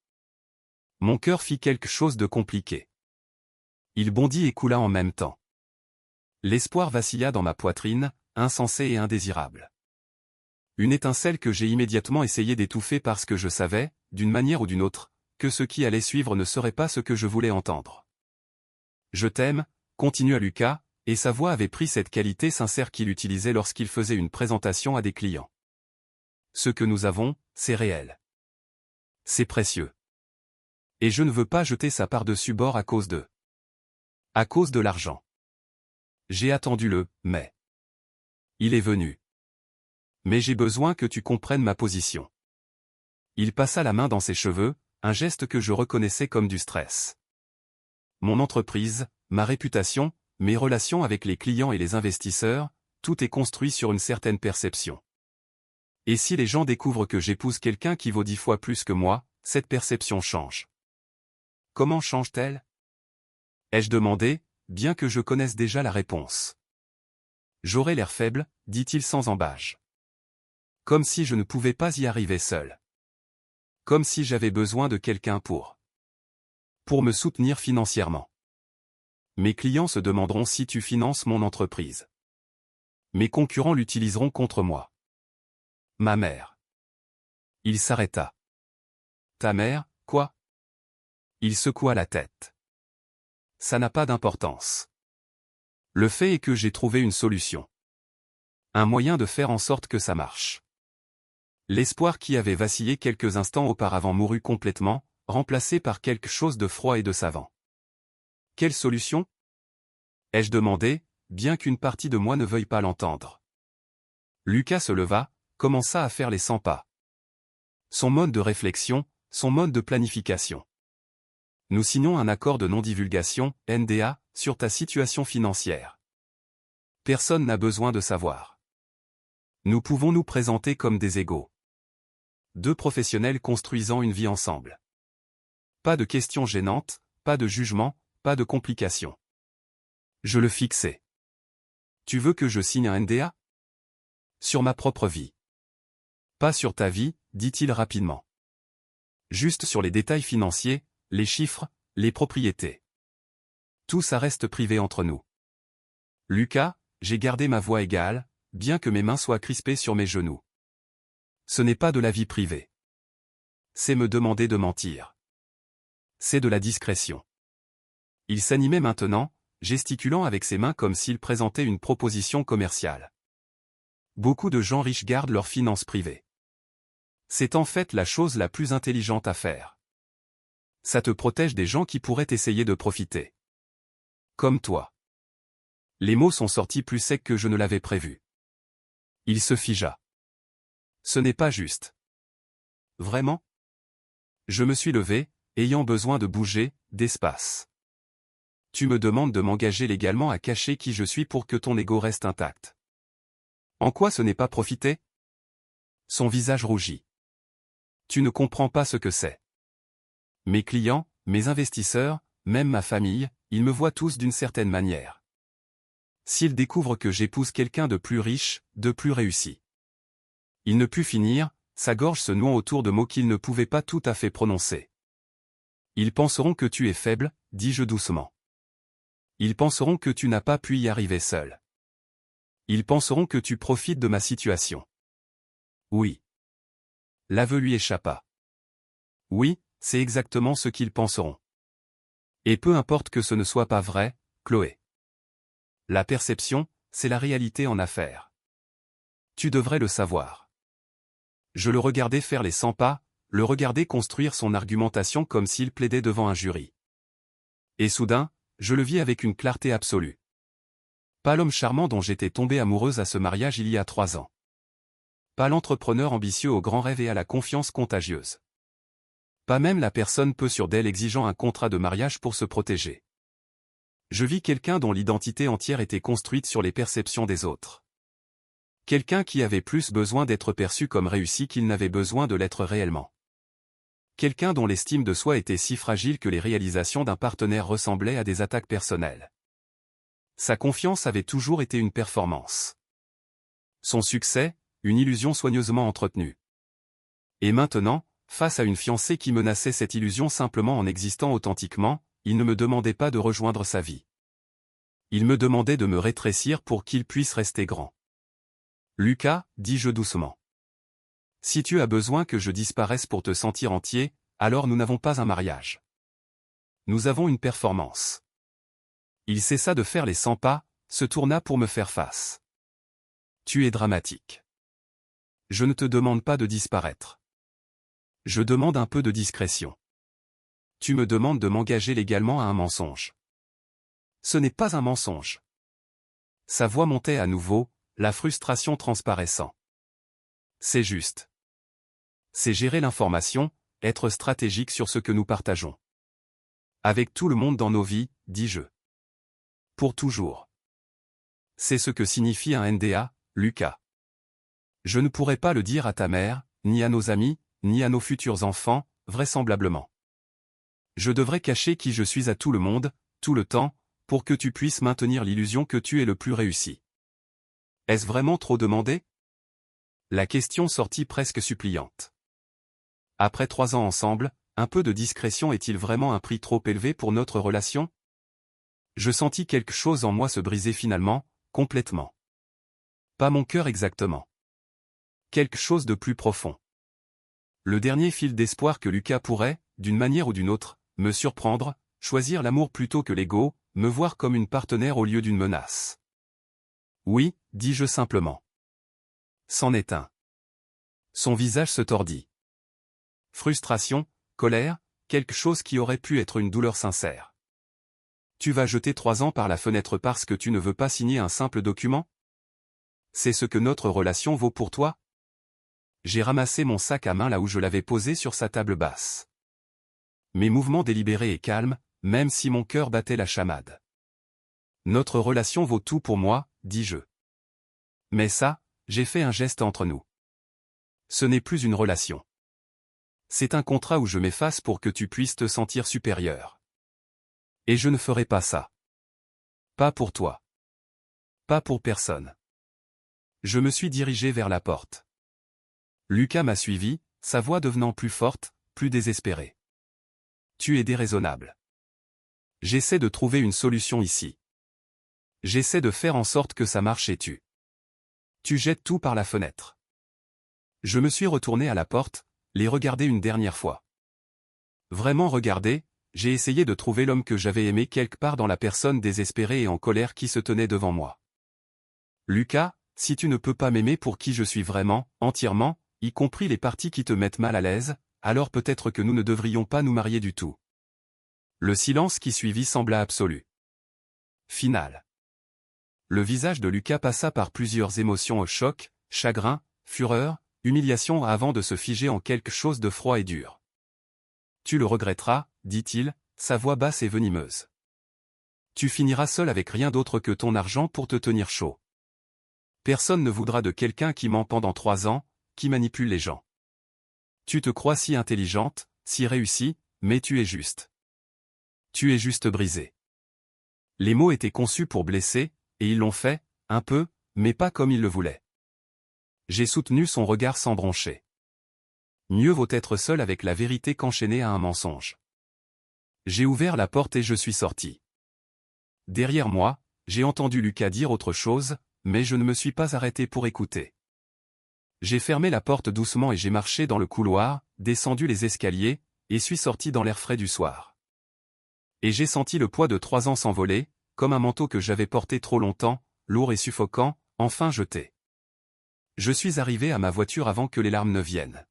Mon cœur fit quelque chose de compliqué. Il bondit et coula en même temps. L'espoir vacilla dans ma poitrine, insensé et indésirable. Une étincelle que j'ai immédiatement essayé d'étouffer parce que je savais, d'une manière ou d'une autre, que ce qui allait suivre ne serait pas ce que je voulais entendre. Je t'aime, continua Lucas, et sa voix avait pris cette qualité sincère qu'il utilisait lorsqu'il faisait une présentation à des clients. Ce que nous avons, c'est réel. C'est précieux. Et je ne veux pas jeter ça par-dessus bord à cause de l'argent. J'ai attendu mais. Il est venu. Mais j'ai besoin que tu comprennes ma position. Il passa la main dans ses cheveux, un geste que je reconnaissais comme du stress. Mon entreprise, ma réputation, mes relations avec les clients et les investisseurs, tout est construit sur une certaine perception. Et si les gens découvrent que j'épouse quelqu'un qui vaut 10 fois plus que moi, cette perception change. Comment change-t-elle? Ai-je demandé, bien que je connaisse déjà la réponse. J'aurais l'air faible, dit-il sans embâche. Comme si je ne pouvais pas y arriver seul. Comme si j'avais besoin de quelqu'un pour me soutenir financièrement. Mes clients se demanderont si tu finances mon entreprise. Mes concurrents l'utiliseront contre moi. Ma mère. Il s'arrêta. Ta mère, quoi? Il secoua la tête. Ça n'a pas d'importance. Le fait est que j'ai trouvé une solution. Un moyen de faire en sorte que ça marche. L'espoir qui avait vacillé quelques instants auparavant mourut complètement, remplacé par quelque chose de froid et de savant. Quelle solution? Ai-je demandé, bien qu'une partie de moi ne veuille pas l'entendre. Lucas se leva, commença à faire les 100 pas. Son mode de réflexion, son mode de planification. Nous signons un accord de non-divulgation, NDA, sur ta situation financière. Personne n'a besoin de savoir. Nous pouvons nous présenter comme des égaux. 2 professionnels construisant une vie ensemble. Pas de questions gênantes, pas de jugement, pas de complications. Je le fixais. Tu veux que je signe un NDA? Sur ma propre vie. Pas sur ta vie, dit-il rapidement. Juste sur les détails financiers, les chiffres, les propriétés. Tout ça reste privé entre nous. Lucas, j'ai gardé ma voix égale, bien que mes mains soient crispées sur mes genoux. Ce n'est pas de la vie privée. C'est me demander de mentir. C'est de la discrétion. Il s'animait maintenant, gesticulant avec ses mains comme s'il présentait une proposition commerciale. Beaucoup de gens riches gardent leurs finances privées. C'est en fait la chose la plus intelligente à faire. Ça te protège des gens qui pourraient essayer de profiter. Comme toi. Les mots sont sortis plus secs que je ne l'avais prévu. Il se figea. Ce n'est pas juste. Vraiment? Je me suis levé, ayant besoin de bouger, d'espace. Tu me demandes de m'engager légalement à cacher qui je suis pour que ton ego reste intact. En quoi ce n'est pas profiter? Son visage rougit. Tu ne comprends pas ce que c'est. Mes clients, mes investisseurs, même ma famille, ils me voient tous d'une certaine manière. S'ils découvrent que j'épouse quelqu'un de plus riche, de plus réussi. Il ne put finir, sa gorge se nouant autour de mots qu'il ne pouvait pas tout à fait prononcer. Ils penseront que tu es faible, dis-je doucement. Ils penseront que tu n'as pas pu y arriver seul. Ils penseront que tu profites de ma situation. Oui. L'aveu lui échappa. Oui, c'est exactement ce qu'ils penseront. Et peu importe que ce ne soit pas vrai, Chloé. La perception, c'est la réalité en affaires. Tu devrais le savoir. Je le regardais faire les 100 pas, le regardais construire son argumentation comme s'il plaidait devant un jury. Et soudain, je le vis avec une clarté absolue. Pas l'homme charmant dont j'étais tombée amoureuse à ce mariage il y a 3 ans. Pas l'entrepreneur ambitieux aux grands rêves et à la confiance contagieuse. Pas même la personne peu sûre d'elle exigeant un contrat de mariage pour se protéger. Je vis quelqu'un dont l'identité entière était construite sur les perceptions des autres. Quelqu'un qui avait plus besoin d'être perçu comme réussi qu'il n'avait besoin de l'être réellement. Quelqu'un dont l'estime de soi était si fragile que les réalisations d'un partenaire ressemblaient à des attaques personnelles. Sa confiance avait toujours été une performance. Son succès, une illusion soigneusement entretenue. Et maintenant, face à une fiancée qui menaçait cette illusion simplement en existant authentiquement, il ne me demandait pas de rejoindre sa vie. Il me demandait de me rétrécir pour qu'il puisse rester grand. Lucas, dis-je doucement. Si tu as besoin que je disparaisse pour te sentir entier, alors nous n'avons pas un mariage. Nous avons une performance. Il cessa de faire les 100 pas, se tourna pour me faire face. Tu es dramatique. Je ne te demande pas de disparaître. Je demande un peu de discrétion. Tu me demandes de m'engager légalement à un mensonge. Ce n'est pas un mensonge. Sa voix montait à nouveau, la frustration transparaissant. C'est juste. C'est gérer l'information, être stratégique sur ce que nous partageons. Avec tout le monde dans nos vies, dis-je. Pour toujours. C'est ce que signifie un NDA, Lucas. Je ne pourrais pas le dire à ta mère, ni à nos amis, ni à nos futurs enfants, vraisemblablement. Je devrais cacher qui je suis à tout le monde, tout le temps, pour que tu puisses maintenir l'illusion que tu es le plus réussi. Est-ce vraiment trop demandé? La question sortit presque suppliante. Après 3 ans ensemble, un peu de discrétion est-il vraiment un prix trop élevé pour notre relation? Je sentis quelque chose en moi se briser finalement, complètement. Pas mon cœur exactement. Quelque chose de plus profond. Le dernier fil d'espoir que Lucas pourrait, d'une manière ou d'une autre, me surprendre, choisir l'amour plutôt que l'ego, me voir comme une partenaire au lieu d'une menace. Oui, dis-je simplement. C'en est un. Son visage se tordit. Frustration, colère, quelque chose qui aurait pu être une douleur sincère. Tu vas jeter 3 ans par la fenêtre parce que tu ne veux pas signer un simple document? C'est ce que notre relation vaut pour toi? J'ai ramassé mon sac à main là où je l'avais posé sur sa table basse. Mes mouvements délibérés et calmes, même si mon cœur battait la chamade. Notre relation vaut tout pour moi, dis-je. Mais ça, j'ai fait un geste entre nous. Ce n'est plus une relation. C'est un contrat où je m'efface pour que tu puisses te sentir supérieur. Et je ne ferai pas ça. Pas pour toi. Pas pour personne. Je me suis dirigé vers la porte. Lucas m'a suivi, sa voix devenant plus forte, plus désespérée. Tu es déraisonnable. J'essaie de trouver une solution ici. J'essaie de faire en sorte que ça marche et tu jettes tout par la fenêtre. Je me suis retourné à la porte, les regarder une dernière fois. Vraiment regarder, j'ai essayé de trouver l'homme que j'avais aimé quelque part dans la personne désespérée et en colère qui se tenait devant moi. Lucas, si tu ne peux pas m'aimer pour qui je suis vraiment, entièrement, y compris les parties qui te mettent mal à l'aise, alors peut-être que nous ne devrions pas nous marier du tout. Le silence qui suivit sembla absolu. Final. Le visage de Lucas passa par plusieurs émotions au choc, chagrin, fureur, humiliation avant de se figer en quelque chose de froid et dur. Tu le regretteras, dit-il, sa voix basse et venimeuse. Tu finiras seul avec rien d'autre que ton argent pour te tenir chaud. Personne ne voudra de quelqu'un qui ment pendant 3 ans, qui manipule les gens. Tu te crois si intelligente, si réussie, mais tu es juste. Tu es juste brisée. Les mots étaient conçus pour blesser, et ils l'ont fait, un peu, mais pas comme il le voulait. J'ai soutenu son regard sans broncher. Mieux vaut être seul avec la vérité qu'enchaîné à un mensonge. J'ai ouvert la porte et je suis sorti. Derrière moi, j'ai entendu Lucas dire autre chose, mais je ne me suis pas arrêté pour écouter. J'ai fermé la porte doucement et j'ai marché dans le couloir, descendu les escaliers, et suis sorti dans l'air frais du soir. Et j'ai senti le poids de 3 ans s'envoler, comme un manteau que j'avais porté trop longtemps, lourd et suffocant, enfin jeté. Je suis arrivé à ma voiture avant que les larmes ne viennent.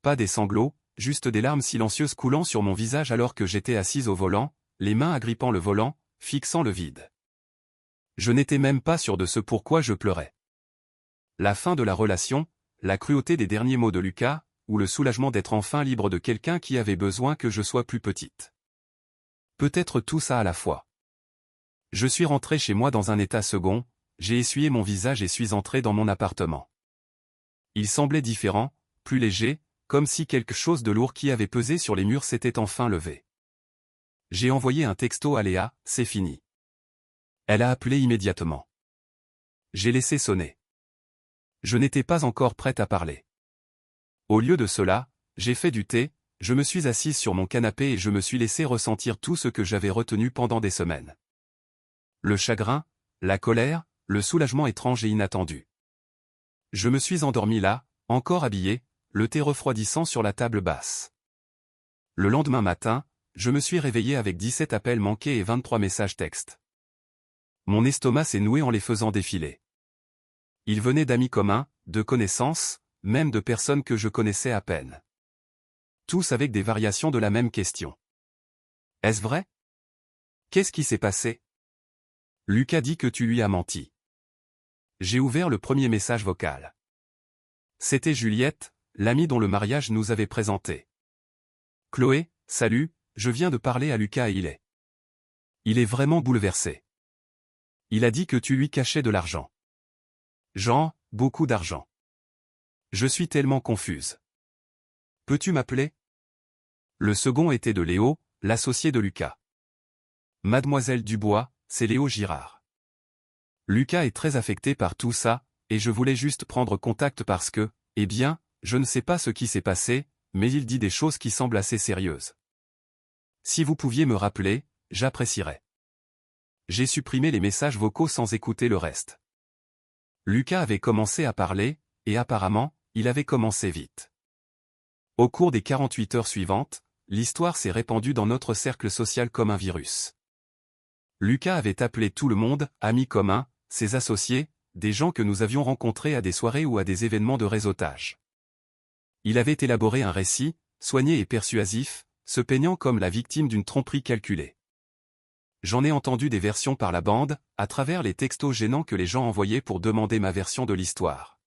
Pas des sanglots, juste des larmes silencieuses coulant sur mon visage alors que j'étais assise au volant, les mains agrippant le volant, fixant le vide. Je n'étais même pas sûr de ce pourquoi je pleurais. La fin de la relation, la cruauté des derniers mots de Lucas, ou le soulagement d'être enfin libre de quelqu'un qui avait besoin que je sois plus petite. Peut-être tout ça à la fois. Je suis rentré chez moi dans un état second, j'ai essuyé mon visage et suis entré dans mon appartement. Il semblait différent, plus léger, comme si quelque chose de lourd qui avait pesé sur les murs s'était enfin levé. J'ai envoyé un texto à Léa, c'est fini. Elle a appelé immédiatement. J'ai laissé sonner. Je n'étais pas encore prête à parler. Au lieu de cela, j'ai fait du thé, je me suis assise sur mon canapé et je me suis laissé ressentir tout ce que j'avais retenu pendant des semaines. Le chagrin, la colère, le soulagement étrange et inattendu. Je me suis endormi là, encore habillé, le thé refroidissant sur la table basse. Le lendemain matin, je me suis réveillé avec 17 appels manqués et 23 messages textes. Mon estomac s'est noué en les faisant défiler. Ils venaient d'amis communs, de connaissances, même de personnes que je connaissais à peine. Tous avec des variations de la même question. Est-ce vrai? Qu'est-ce qui s'est passé? Lucas dit que tu lui as menti. J'ai ouvert le premier message vocal. C'était Juliette, l'amie dont le mariage nous avait présenté. Chloé, salut, je viens de parler à Lucas et il est vraiment bouleversé. Il a dit que tu lui cachais de l'argent. Genre, beaucoup d'argent. Je suis tellement confuse. Peux-tu m'appeler? Le second était de Léo, l'associé de Lucas. Mademoiselle Dubois, c'est Léo Girard. Lucas est très affecté par tout ça, et je voulais juste prendre contact parce que, eh bien, je ne sais pas ce qui s'est passé, mais il dit des choses qui semblent assez sérieuses. Si vous pouviez me rappeler, j'apprécierais. J'ai supprimé les messages vocaux sans écouter le reste. Lucas avait commencé à parler, et apparemment, il avait commencé vite. Au cours des 48 heures suivantes, l'histoire s'est répandue dans notre cercle social comme un virus. Lucas avait appelé tout le monde, amis communs, ses associés, des gens que nous avions rencontrés à des soirées ou à des événements de réseautage. Il avait élaboré un récit, soigné et persuasif, se peignant comme la victime d'une tromperie calculée. J'en ai entendu des versions par la bande, à travers les textos gênants que les gens envoyaient pour demander ma version de l'histoire.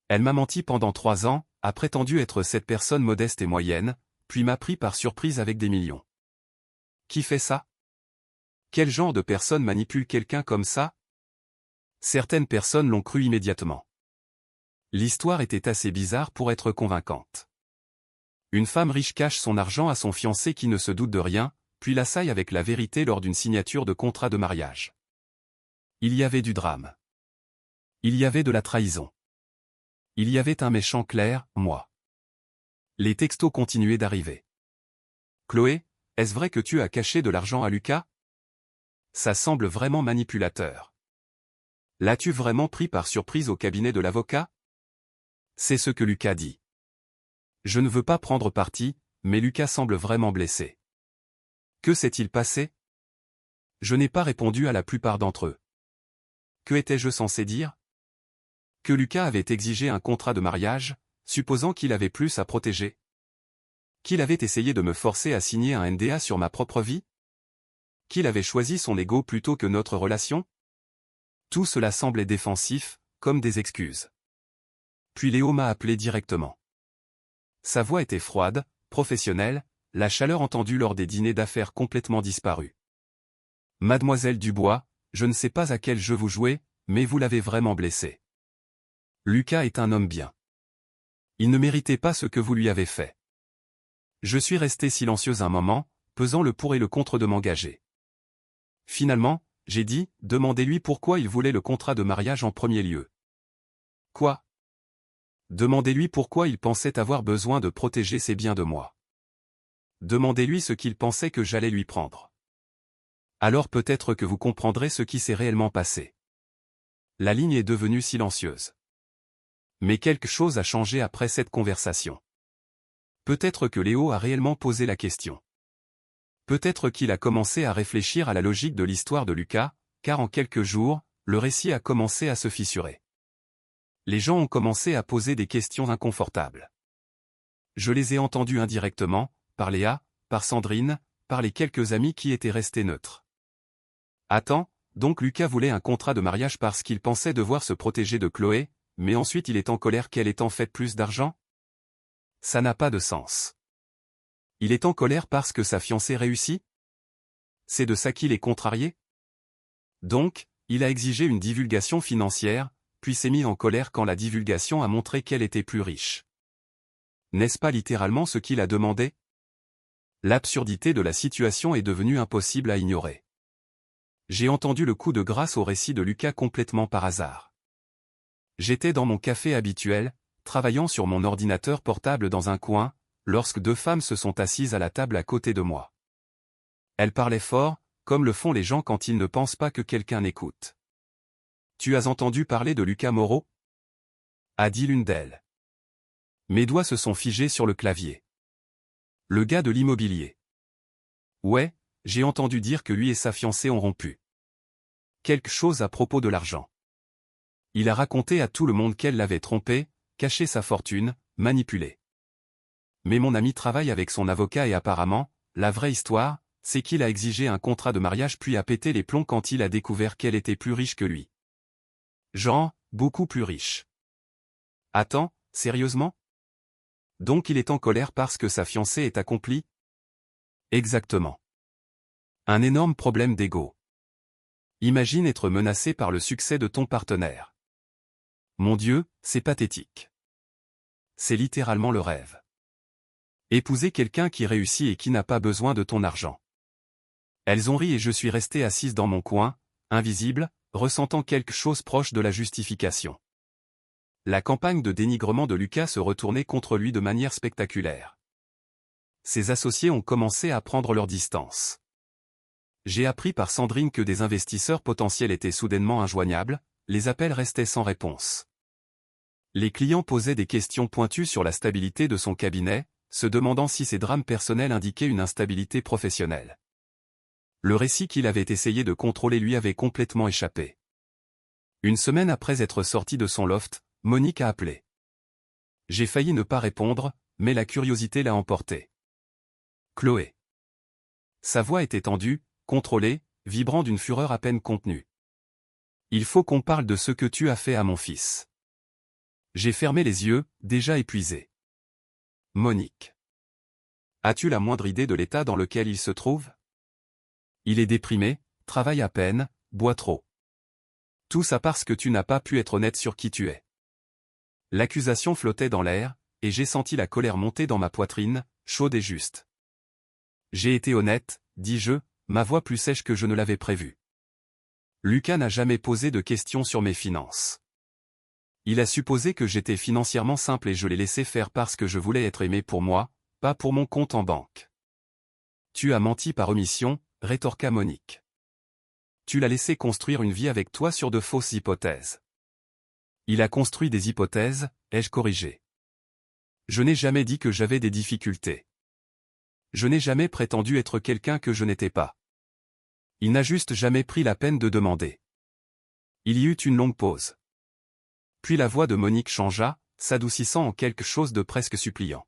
Elle m'a menti pendant 3 ans, a prétendu être cette personne modeste et moyenne, puis m'a pris par surprise avec des millions. Qui fait ça? Quel genre de personne manipule quelqu'un comme ça? Certaines personnes l'ont cru immédiatement. L'histoire était assez bizarre pour être convaincante. Une femme riche cache son argent à son fiancé qui ne se doute de rien, puis l'assaille avec la vérité lors d'une signature de contrat de mariage. Il y avait du drame. Il y avait de la trahison. Il y avait un méchant clair, moi. Les textos continuaient d'arriver. Chloé, est-ce vrai que tu as caché de l'argent à Lucas? Ça semble vraiment manipulateur. L'as-tu vraiment pris par surprise au cabinet de l'avocat? C'est ce que Lucas dit. Je ne veux pas prendre parti, mais Lucas semble vraiment blessé. Que s'est-il passé? Je n'ai pas répondu à la plupart d'entre eux. Que étais-je censé dire? Que Lucas avait exigé un contrat de mariage, supposant qu'il avait plus à protéger? Qu'il avait essayé de me forcer à signer un NDA sur ma propre vie? Qu'il avait choisi son ego plutôt que notre relation? Tout cela semblait défensif, comme des excuses. Puis Léo m'a appelé directement. Sa voix était froide, professionnelle, la chaleur entendue lors des dîners d'affaires complètement disparue. Mademoiselle Dubois, je ne sais pas à quel jeu vous jouez, mais vous l'avez vraiment blessé. Lucas est un homme bien. Il ne méritait pas ce que vous lui avez fait. Je suis resté silencieuse un moment, pesant le pour et le contre de m'engager. Finalement, j'ai dit, demandez-lui pourquoi il voulait le contrat de mariage en premier lieu. Quoi? Demandez-lui pourquoi il pensait avoir besoin de protéger ses biens de moi. Demandez-lui ce qu'il pensait que j'allais lui prendre. Alors peut-être que vous comprendrez ce qui s'est réellement passé. La ligne est devenue silencieuse. Mais quelque chose a changé après cette conversation. Peut-être que Léo a réellement posé la question. Peut-être qu'il a commencé à réfléchir à la logique de l'histoire de Lucas, car en quelques jours, le récit a commencé à se fissurer. Les gens ont commencé à poser des questions inconfortables. Je les ai entendus indirectement, par Léa, par Sandrine, par les quelques amis qui étaient restés neutres. Attends, donc Lucas voulait un contrat de mariage parce qu'il pensait devoir se protéger de Chloé, mais ensuite il est en colère qu'elle ait en fait plus d'argent? Ça n'a pas de sens. Il est en colère parce que sa fiancée réussit? C'est de ça qu'il est contrarié? Donc, il a exigé une divulgation financière, puis s'est mis en colère quand la divulgation a montré qu'elle était plus riche. N'est-ce pas littéralement ce qu'il a demandé? L'absurdité de la situation est devenue impossible à ignorer. J'ai entendu le coup de grâce au récit de Lucas complètement par hasard. J'étais dans mon café habituel, travaillant sur mon ordinateur portable dans un coin, lorsque deux femmes se sont assises à la table à côté de moi. Elles parlaient fort, comme le font les gens quand ils ne pensent pas que quelqu'un écoute. « Tu as entendu parler de Lucas Moreau ?» a dit l'une d'elles. Mes doigts se sont figés sur le clavier. Le gars de l'immobilier. Ouais, j'ai entendu dire que lui et sa fiancée ont rompu. Quelque chose à propos de l'argent. Il a raconté à tout le monde qu'elle l'avait trompé, caché sa fortune, manipulé. Mais mon ami travaille avec son avocat et apparemment, la vraie histoire, c'est qu'il a exigé un contrat de mariage puis a pété les plombs quand il a découvert qu'elle était plus riche que lui. Genre, beaucoup plus riche. Attends, sérieusement? Donc il est en colère parce que sa fiancée est accomplie? Exactement. Un énorme problème d'ego. Imagine être menacé par le succès de ton partenaire. Mon Dieu, c'est pathétique. C'est littéralement le rêve. Épouser quelqu'un qui réussit et qui n'a pas besoin de ton argent. Elles ont ri et je suis resté assise dans mon coin, invisible, ressentant quelque chose proche de la justification. La campagne de dénigrement de Lucas se retournait contre lui de manière spectaculaire. Ses associés ont commencé à prendre leur distance. J'ai appris par Sandrine que des investisseurs potentiels étaient soudainement injoignables, les appels restaient sans réponse. Les clients posaient des questions pointues sur la stabilité de son cabinet, se demandant si ses drames personnels indiquaient une instabilité professionnelle. Le récit qu'il avait essayé de contrôler lui avait complètement échappé. Une semaine après être sorti de son loft, Monique a appelé. J'ai failli ne pas répondre, mais la curiosité l'a emporté. Chloé. Sa voix était tendue, contrôlée, vibrant d'une fureur à peine contenue. Il faut qu'on parle de ce que tu as fait à mon fils. J'ai fermé les yeux, déjà épuisé. Monique. As-tu la moindre idée de l'état dans lequel il se trouve? Il est déprimé, travaille à peine, boit trop. Tout ça parce que tu n'as pas pu être honnête sur qui tu es. L'accusation flottait dans l'air, et j'ai senti la colère monter dans ma poitrine, chaude et juste. J'ai été honnête, dis-je, ma voix plus sèche que je ne l'avais prévu. Lucas n'a jamais posé de questions sur mes finances. Il a supposé que j'étais financièrement simple et je l'ai laissé faire parce que je voulais être aimé pour moi, pas pour mon compte en banque. Tu as menti par omission, rétorqua Monique. Tu l'as laissé construire une vie avec toi sur de fausses hypothèses. Il a construit des hypothèses, ai-je corrigé. Je n'ai jamais dit que j'avais des difficultés. Je n'ai jamais prétendu être quelqu'un que je n'étais pas. Il n'a juste jamais pris la peine de demander. Il y eut une longue pause. Puis la voix de Monique changea, s'adoucissant en quelque chose de presque suppliant.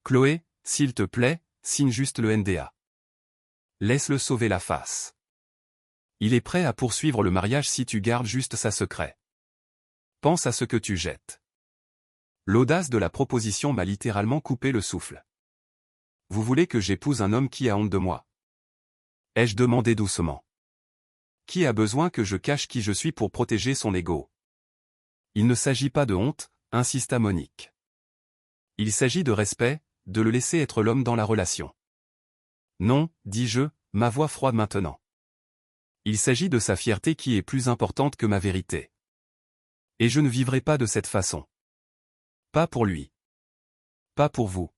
Chloé, s'il te plaît, signe juste le NDA. Laisse-le sauver la face. Il est prêt à poursuivre le mariage si tu gardes juste sa secret. Pense à ce que tu jettes. L'audace de la proposition m'a littéralement coupé le souffle. Vous voulez que j'épouse un homme qui a honte de moi? Ai-je demandé doucement. Qui a besoin que je cache qui je suis pour protéger son ego? Il ne s'agit pas de honte, insista Monique. Il s'agit de respect, de le laisser être l'homme dans la relation. Non, dis-je, ma voix froide maintenant. Il s'agit de sa fierté qui est plus importante que ma vérité. Et je ne vivrai pas de cette façon. Pas pour lui. Pas pour vous.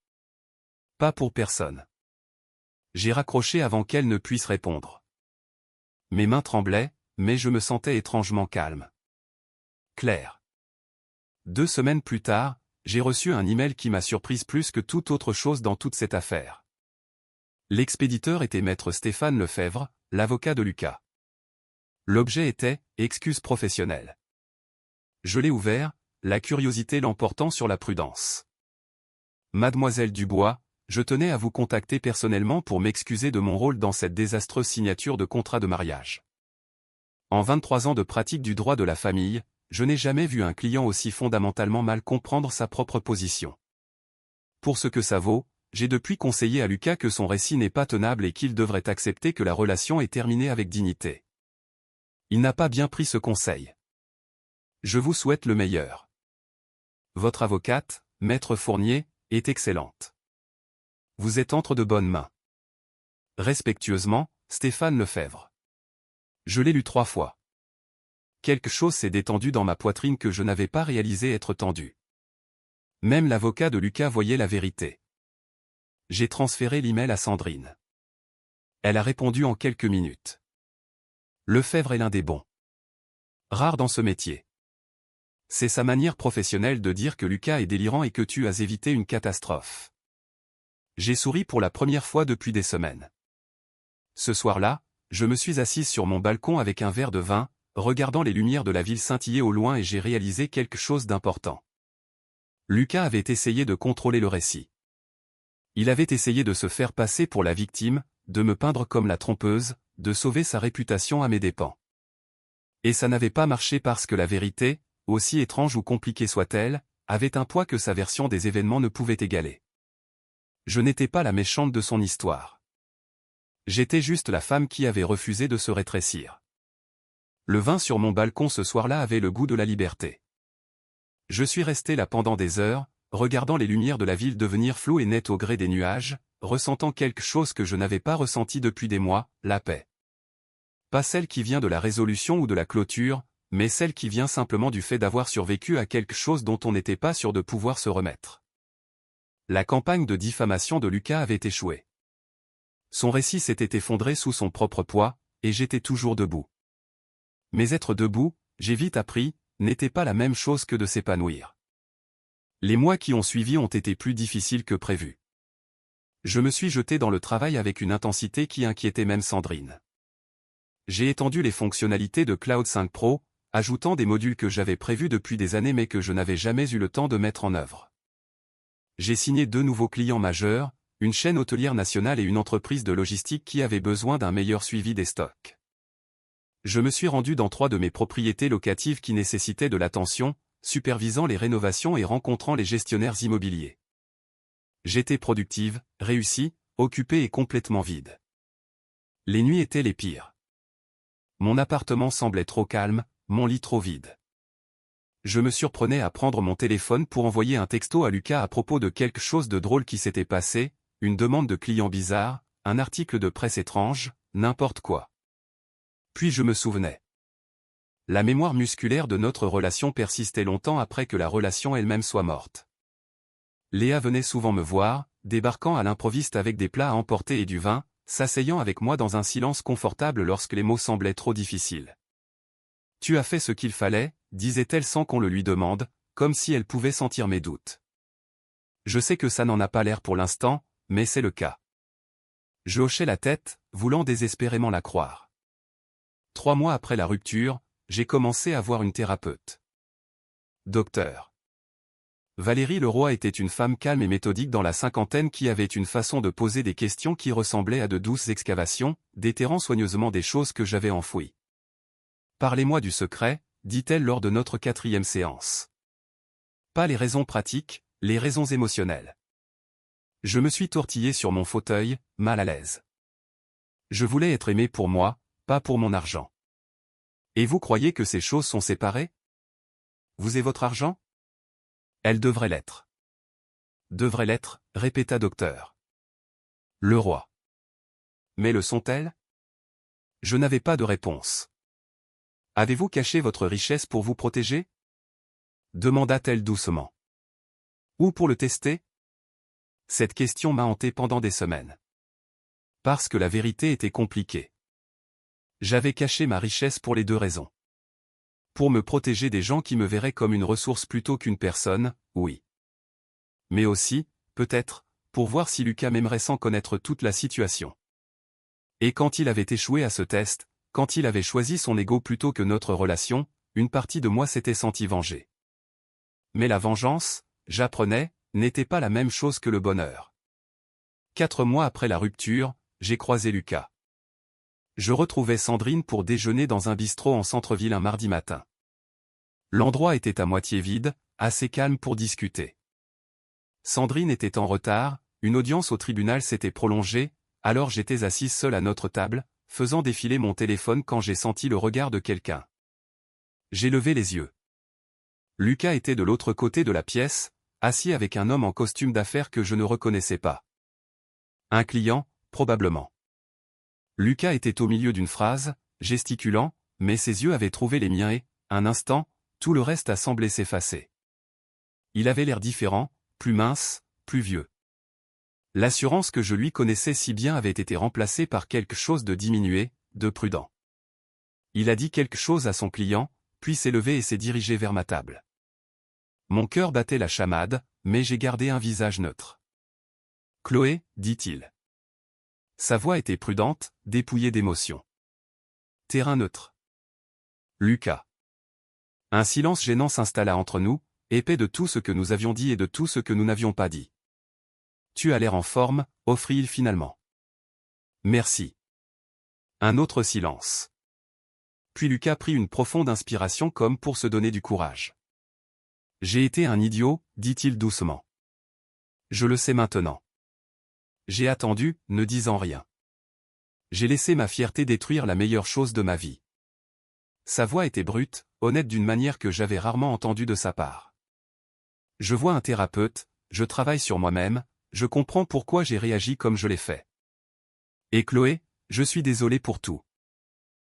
Pas pour personne. J'ai raccroché avant qu'elle ne puisse répondre. Mes mains tremblaient, mais je me sentais étrangement calme. Claire. 2 semaines plus tard, j'ai reçu un email qui m'a surprise plus que toute autre chose dans toute cette affaire. L'expéditeur était maître Stéphane Lefebvre, l'avocat de Lucas. L'objet était « Excuses professionnelles ». Je l'ai ouvert, la curiosité l'emportant sur la prudence. Mademoiselle Dubois, je tenais à vous contacter personnellement pour m'excuser de mon rôle dans cette désastreuse signature de contrat de mariage. En 23 ans de pratique du droit de la famille, je n'ai jamais vu un client aussi fondamentalement mal comprendre sa propre position. Pour ce que ça vaut, j'ai depuis conseillé à Lucas que son récit n'est pas tenable et qu'il devrait accepter que la relation est terminée avec dignité. Il n'a pas bien pris ce conseil. Je vous souhaite le meilleur. Votre avocate, Maître Fournier, est excellente. Vous êtes entre de bonnes mains. Respectueusement, Stéphane Lefebvre. Je l'ai lu 3 fois. Quelque chose s'est détendu dans ma poitrine que je n'avais pas réalisé être tendu. Même l'avocat de Lucas voyait la vérité. J'ai transféré l'email à Sandrine. Elle a répondu en quelques minutes. Lefebvre est l'un des bons. Rare dans ce métier. C'est sa manière professionnelle de dire que Lucas est délirant et que tu as évité une catastrophe. J'ai souri pour la première fois depuis des semaines. Ce soir-là, je me suis assise sur mon balcon avec un verre de vin, regardant les lumières de la ville scintiller au loin et j'ai réalisé quelque chose d'important. Lucas avait essayé de contrôler le récit. Il avait essayé de se faire passer pour la victime, de me peindre comme la trompeuse, de sauver sa réputation à mes dépens. Et ça n'avait pas marché parce que la vérité, aussi étrange ou compliquée soit-elle, avait un poids que sa version des événements ne pouvait égaler. Je n'étais pas la méchante de son histoire. J'étais juste la femme qui avait refusé de se rétrécir. Le vin sur mon balcon ce soir-là avait le goût de la liberté. Je suis resté là pendant des heures, regardant les lumières de la ville devenir floues et nettes au gré des nuages, ressentant quelque chose que je n'avais pas ressenti depuis des mois, la paix. Pas celle qui vient de la résolution ou de la clôture, mais celle qui vient simplement du fait d'avoir survécu à quelque chose dont on n'était pas sûr de pouvoir se remettre. La campagne de diffamation de Lucas avait échoué. Son récit s'était effondré sous son propre poids, et j'étais toujours debout. Mais être debout, j'ai vite appris, n'était pas la même chose que de s'épanouir. Les mois qui ont suivi ont été plus difficiles que prévu. Je me suis jeté dans le travail avec une intensité qui inquiétait même Sandrine. J'ai étendu les fonctionnalités de Cloud 5 Pro, ajoutant des modules que j'avais prévus depuis des années mais que je n'avais jamais eu le temps de mettre en œuvre. J'ai signé 2 nouveaux clients majeurs, une chaîne hôtelière nationale et une entreprise de logistique qui avait besoin d'un meilleur suivi des stocks. Je me suis rendu dans 3 de mes propriétés locatives qui nécessitaient de l'attention, supervisant les rénovations et rencontrant les gestionnaires immobiliers. J'étais productive, réussie, occupée et complètement vide. Les nuits étaient les pires. Mon appartement semblait trop calme, mon lit trop vide. Je me surprenais à prendre mon téléphone pour envoyer un texto à Lucas à propos de quelque chose de drôle qui s'était passé, une demande de client bizarre, un article de presse étrange, n'importe quoi. Puis je me souvenais. La mémoire musculaire de notre relation persistait longtemps après que la relation elle-même soit morte. Léa venait souvent me voir, débarquant à l'improviste avec des plats à emporter et du vin, s'asseyant avec moi dans un silence confortable lorsque les mots semblaient trop difficiles. « Tu as fait ce qu'il fallait », disait-elle sans qu'on le lui demande, comme si elle pouvait sentir mes doutes. Je sais que ça n'en a pas l'air pour l'instant, mais c'est le cas. Je hochais la tête, voulant désespérément la croire. 3 mois après la rupture, j'ai commencé à voir une thérapeute. Docteur. Valérie Leroy était une femme calme et méthodique dans la cinquantaine qui avait une façon de poser des questions qui ressemblaient à de douces excavations, déterrant soigneusement des choses que j'avais enfouies. Parlez-moi du secret, dit-elle lors de notre 4e séance. Pas les raisons pratiques, les raisons émotionnelles. Je me suis tortillé sur mon fauteuil, mal à l'aise. Je voulais être aimé pour moi, pas pour mon argent. Et vous croyez que ces choses sont séparées? Vous et votre argent? Elles devraient l'être. Devraient l'être, répéta Docteur Leroy. Mais le sont-elles? Je n'avais pas de réponse. Avez-vous caché votre richesse pour vous protéger? Demanda-t-elle doucement. Ou pour le tester? Cette question m'a hanté pendant des semaines. Parce que la vérité était compliquée. J'avais caché ma richesse pour les 2 raisons. Pour me protéger des gens qui me verraient comme une ressource plutôt qu'une personne, oui. Mais aussi, peut-être, pour voir si Lucas m'aimerait sans connaître toute la situation. Et quand il avait échoué à ce test, quand il avait choisi son ego plutôt que notre relation, une partie de moi s'était sentie vengée. Mais la vengeance, j'apprenais, n'était pas la même chose que le bonheur. 4 mois après la rupture, j'ai croisé Lucas. Je retrouvais Sandrine pour déjeuner dans un bistrot en centre-ville un mardi matin. L'endroit était à moitié vide, assez calme pour discuter. Sandrine était en retard, une audience au tribunal s'était prolongée, alors j'étais assise seule à notre table, faisant défiler mon téléphone quand j'ai senti le regard de quelqu'un. J'ai levé les yeux. Lucas était de l'autre côté de la pièce, assis avec un homme en costume d'affaires que je ne reconnaissais pas. Un client, probablement. Lucas était au milieu d'une phrase, gesticulant, mais ses yeux avaient trouvé les miens et, un instant, tout le reste a semblé s'effacer. Il avait l'air différent, plus mince, plus vieux. L'assurance que je lui connaissais si bien avait été remplacée par quelque chose de diminué, de prudent. Il a dit quelque chose à son client, puis s'est levé et s'est dirigé vers ma table. Mon cœur battait la chamade, mais j'ai gardé un visage neutre. « Chloé, dit-il. » Sa voix était prudente, dépouillée d'émotion. « Terrain neutre. » Lucas. Un silence gênant s'installa entre nous, épais de tout ce que nous avions dit et de tout ce que nous n'avions pas dit. « Tu as l'air en forme, » offrit-il finalement. « Merci. » Un autre silence. Puis Lucas prit une profonde inspiration comme pour se donner du courage. « J'ai été un idiot, dit-il doucement. Je le sais maintenant. J'ai attendu, ne disant rien. J'ai laissé ma fierté détruire la meilleure chose de ma vie. » Sa voix était brute, honnête d'une manière que j'avais rarement entendue de sa part. Je vois un thérapeute, je travaille sur moi-même, je comprends pourquoi j'ai réagi comme je l'ai fait. Et Chloé, je suis désolé pour tout.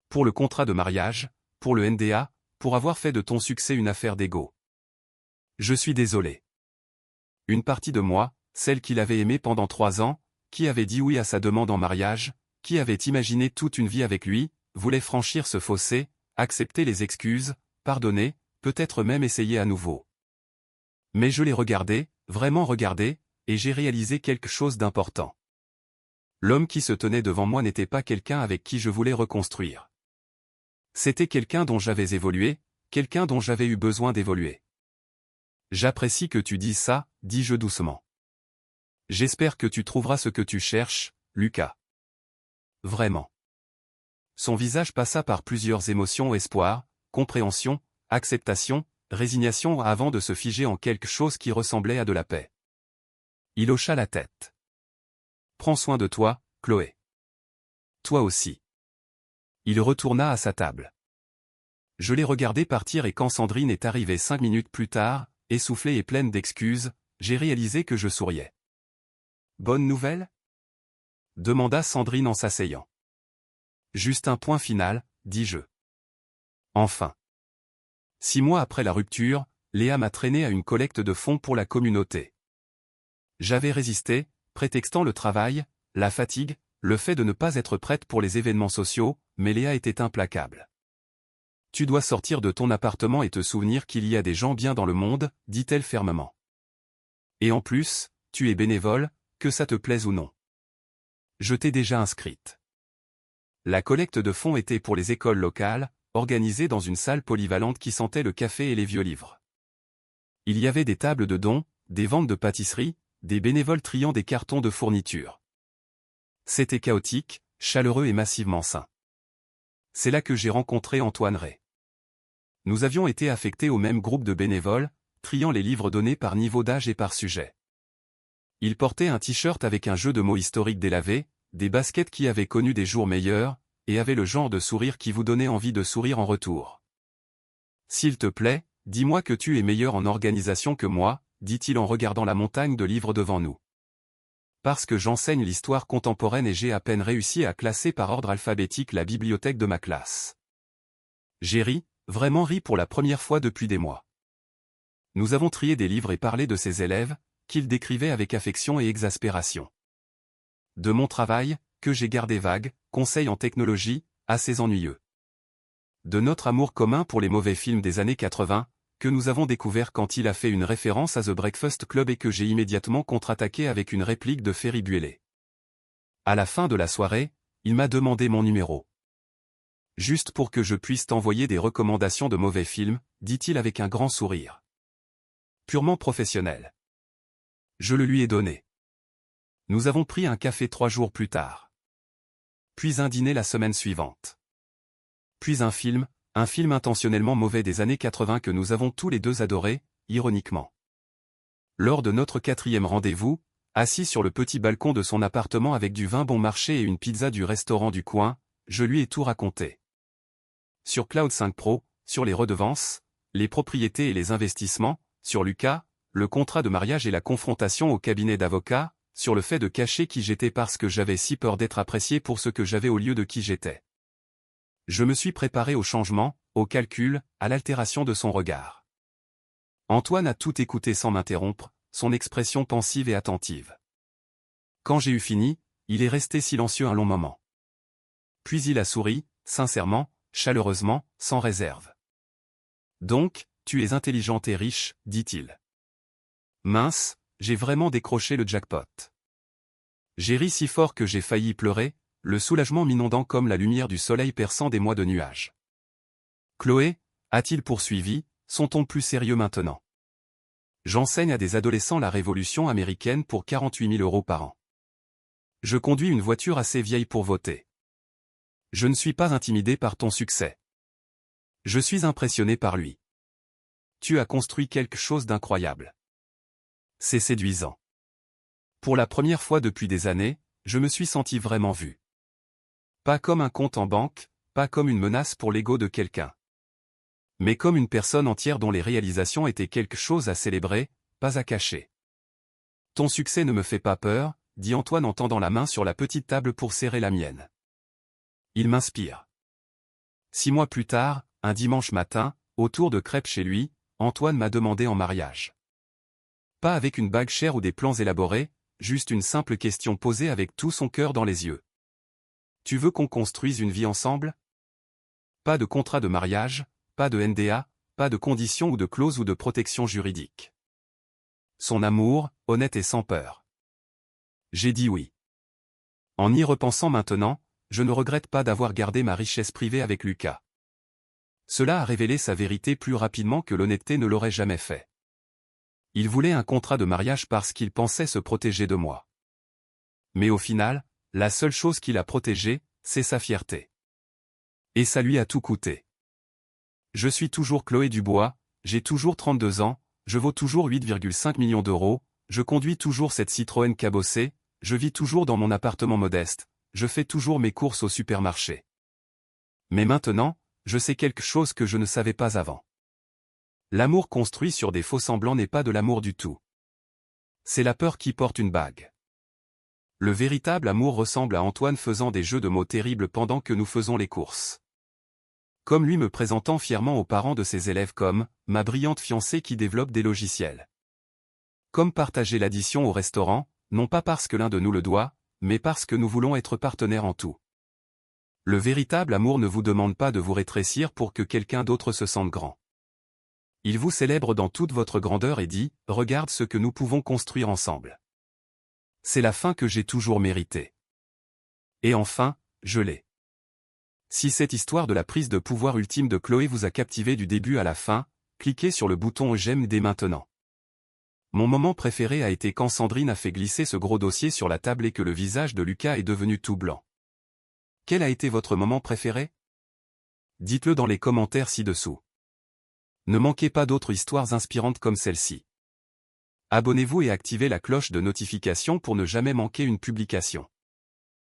Pour le contrat de mariage, pour le NDA, pour avoir fait de ton succès une affaire d'ego. Je suis désolé. Une partie de moi, celle qu'il avait aimée pendant 3 ans, qui avait dit oui à sa demande en mariage, qui avait imaginé toute une vie avec lui, voulait franchir ce fossé, accepter les excuses, pardonner, peut-être même essayer à nouveau. Mais je l'ai regardé, vraiment regardé, et j'ai réalisé quelque chose d'important. L'homme qui se tenait devant moi n'était pas quelqu'un avec qui je voulais reconstruire. C'était quelqu'un dont j'avais évolué, quelqu'un dont j'avais eu besoin d'évoluer. J'apprécie que tu dises ça, dis-je doucement. J'espère que tu trouveras ce que tu cherches, Lucas. Vraiment. Son visage passa par plusieurs émotions: espoir, compréhension, acceptation, résignation avant de se figer en quelque chose qui ressemblait à de la paix. Il hocha la tête. Prends soin de toi, Chloé. Toi aussi. Il retourna à sa table. Je l'ai regardé partir et quand Sandrine est arrivée 5 minutes plus tard, essoufflée et pleine d'excuses, j'ai réalisé que je souriais. Bonne nouvelle? Demanda Sandrine en s'asseyant. Juste un point final, dis-je. Enfin. 6 mois après la rupture, Léa m'a traîné à une collecte de fonds pour la communauté. J'avais résisté, prétextant le travail, la fatigue, le fait de ne pas être prête pour les événements sociaux, mais Léa était implacable. Tu dois sortir de ton appartement et te souvenir qu'il y a des gens bien dans le monde, dit-elle fermement. Et en plus, tu es bénévole, que ça te plaise ou non. Je t'ai déjà inscrite. La collecte de fonds était pour les écoles locales, organisée dans une salle polyvalente qui sentait le café et les vieux livres. Il y avait des tables de dons, des ventes de pâtisseries, des bénévoles triant des cartons de fournitures. C'était chaotique, chaleureux et massivement sain. C'est là que j'ai rencontré Antoine Ray. Nous avions été affectés au même groupe de bénévoles, triant les livres donnés par niveau d'âge et par sujet. Il portait un t-shirt avec un jeu de mots historique délavé, des baskets qui avaient connu des jours meilleurs, et avait le genre de sourire qui vous donnait envie de sourire en retour. « S'il te plaît, dis-moi que tu es meilleur en organisation que moi, » dit-il en regardant la montagne de livres devant nous. Parce que j'enseigne l'histoire contemporaine et j'ai à peine réussi à classer par ordre alphabétique la bibliothèque de ma classe. J'ai ri, vraiment ri pour la première fois depuis des mois. Nous avons trié des livres et parlé de ses élèves, qu'il décrivait avec affection et exaspération. De mon travail, que j'ai gardé vague, conseil en technologie, assez ennuyeux. De notre amour commun pour les mauvais films des années 80, que nous avons découvert quand il a fait une référence à The Breakfast Club et que j'ai immédiatement contre-attaqué avec une réplique de Ferry Buellé. À la fin de la soirée, il m'a demandé mon numéro. Juste pour que je puisse t'envoyer des recommandations de mauvais films, dit-il avec un grand sourire. Purement professionnel. Je le lui ai donné. Nous avons pris un café 3 jours plus tard. Puis un dîner la semaine suivante. Puis un film intentionnellement mauvais des années 80 que nous avons tous les deux adoré, ironiquement. Lors de notre 4e rendez-vous, assis sur le petit balcon de son appartement avec du vin bon marché et une pizza du restaurant du coin, je lui ai tout raconté. Sur Cloud 5 Pro, sur les redevances, les propriétés et les investissements, sur Lucas, le contrat de mariage et la confrontation au cabinet d'avocats, sur le fait de cacher qui j'étais parce que j'avais si peur d'être apprécié pour ce que j'avais au lieu de qui j'étais. Je me suis préparé au changement, au calcul, à l'altération de son regard. Antoine a tout écouté sans m'interrompre, son expression pensive et attentive. Quand j'ai eu fini, il est resté silencieux un long moment. Puis il a souri, sincèrement, chaleureusement, sans réserve. « Donc, tu es intelligente et riche, dit-il. » Mince, j'ai vraiment décroché le jackpot. J'ai ri si fort que j'ai failli pleurer, le soulagement m'inondant comme la lumière du soleil perçant des mois de nuages. « Chloé, » a-t-il poursuivi, son ton plus sérieux maintenant. J'enseigne à des adolescents la Révolution américaine pour 48 000 € par an. Je conduis une voiture assez vieille pour voter. Je ne suis pas intimidé par ton succès. Je suis impressionné par lui. Tu as construit quelque chose d'incroyable. C'est séduisant. Pour la première fois depuis des années, je me suis senti vraiment vu. Pas comme un compte en banque, pas comme une menace pour l'ego de quelqu'un. Mais comme une personne entière dont les réalisations étaient quelque chose à célébrer, pas à cacher. Ton succès ne me fait pas peur, dit Antoine en tendant la main sur la petite table pour serrer la mienne. Il m'inspire. 6 mois plus tard, un dimanche matin, autour de crêpes chez lui, Antoine m'a demandé en mariage. Pas avec une bague chère ou des plans élaborés, juste une simple question posée avec tout son cœur dans les yeux. Tu veux qu'on construise une vie ensemble? Pas de contrat de mariage, pas de NDA, pas de conditions ou de clauses ou de protection juridique. Son amour, honnête et sans peur. J'ai dit oui. En y repensant maintenant, je ne regrette pas d'avoir gardé ma richesse privée avec Lucas. Cela a révélé sa vérité plus rapidement que l'honnêteté ne l'aurait jamais fait. Il voulait un contrat de mariage parce qu'il pensait se protéger de moi. Mais au final, la seule chose qu'il a protégée, c'est sa fierté. Et ça lui a tout coûté. Je suis toujours Chloé Dubois, j'ai toujours 32 ans, je vaux toujours 8,5 millions €, je conduis toujours cette Citroën cabossée, je vis toujours dans mon appartement modeste, je fais toujours mes courses au supermarché. Mais maintenant, je sais quelque chose que je ne savais pas avant. L'amour construit sur des faux-semblants n'est pas de l'amour du tout. C'est la peur qui porte une bague. Le véritable amour ressemble à Antoine faisant des jeux de mots terribles pendant que nous faisons les courses. Comme lui me présentant fièrement aux parents de ses élèves comme « ma brillante fiancée qui développe des logiciels ». Comme partager l'addition au restaurant, non pas parce que l'un de nous le doit, mais parce que nous voulons être partenaires en tout. Le véritable amour ne vous demande pas de vous rétrécir pour que quelqu'un d'autre se sente grand. Il vous célèbre dans toute votre grandeur et dit « Regarde ce que nous pouvons construire ensemble ». C'est la fin que j'ai toujours méritée. Et enfin, je l'ai. Si cette histoire de la prise de pouvoir ultime de Chloé vous a captivé du début à la fin, cliquez sur le bouton j'aime dès maintenant. Mon moment préféré a été quand Sandrine a fait glisser ce gros dossier sur la table et que le visage de Lucas est devenu tout blanc. Quel a été votre moment préféré? Dites-le dans les commentaires ci-dessous. Ne manquez pas d'autres histoires inspirantes comme celle-ci. Abonnez-vous et activez la cloche de notification pour ne jamais manquer une publication.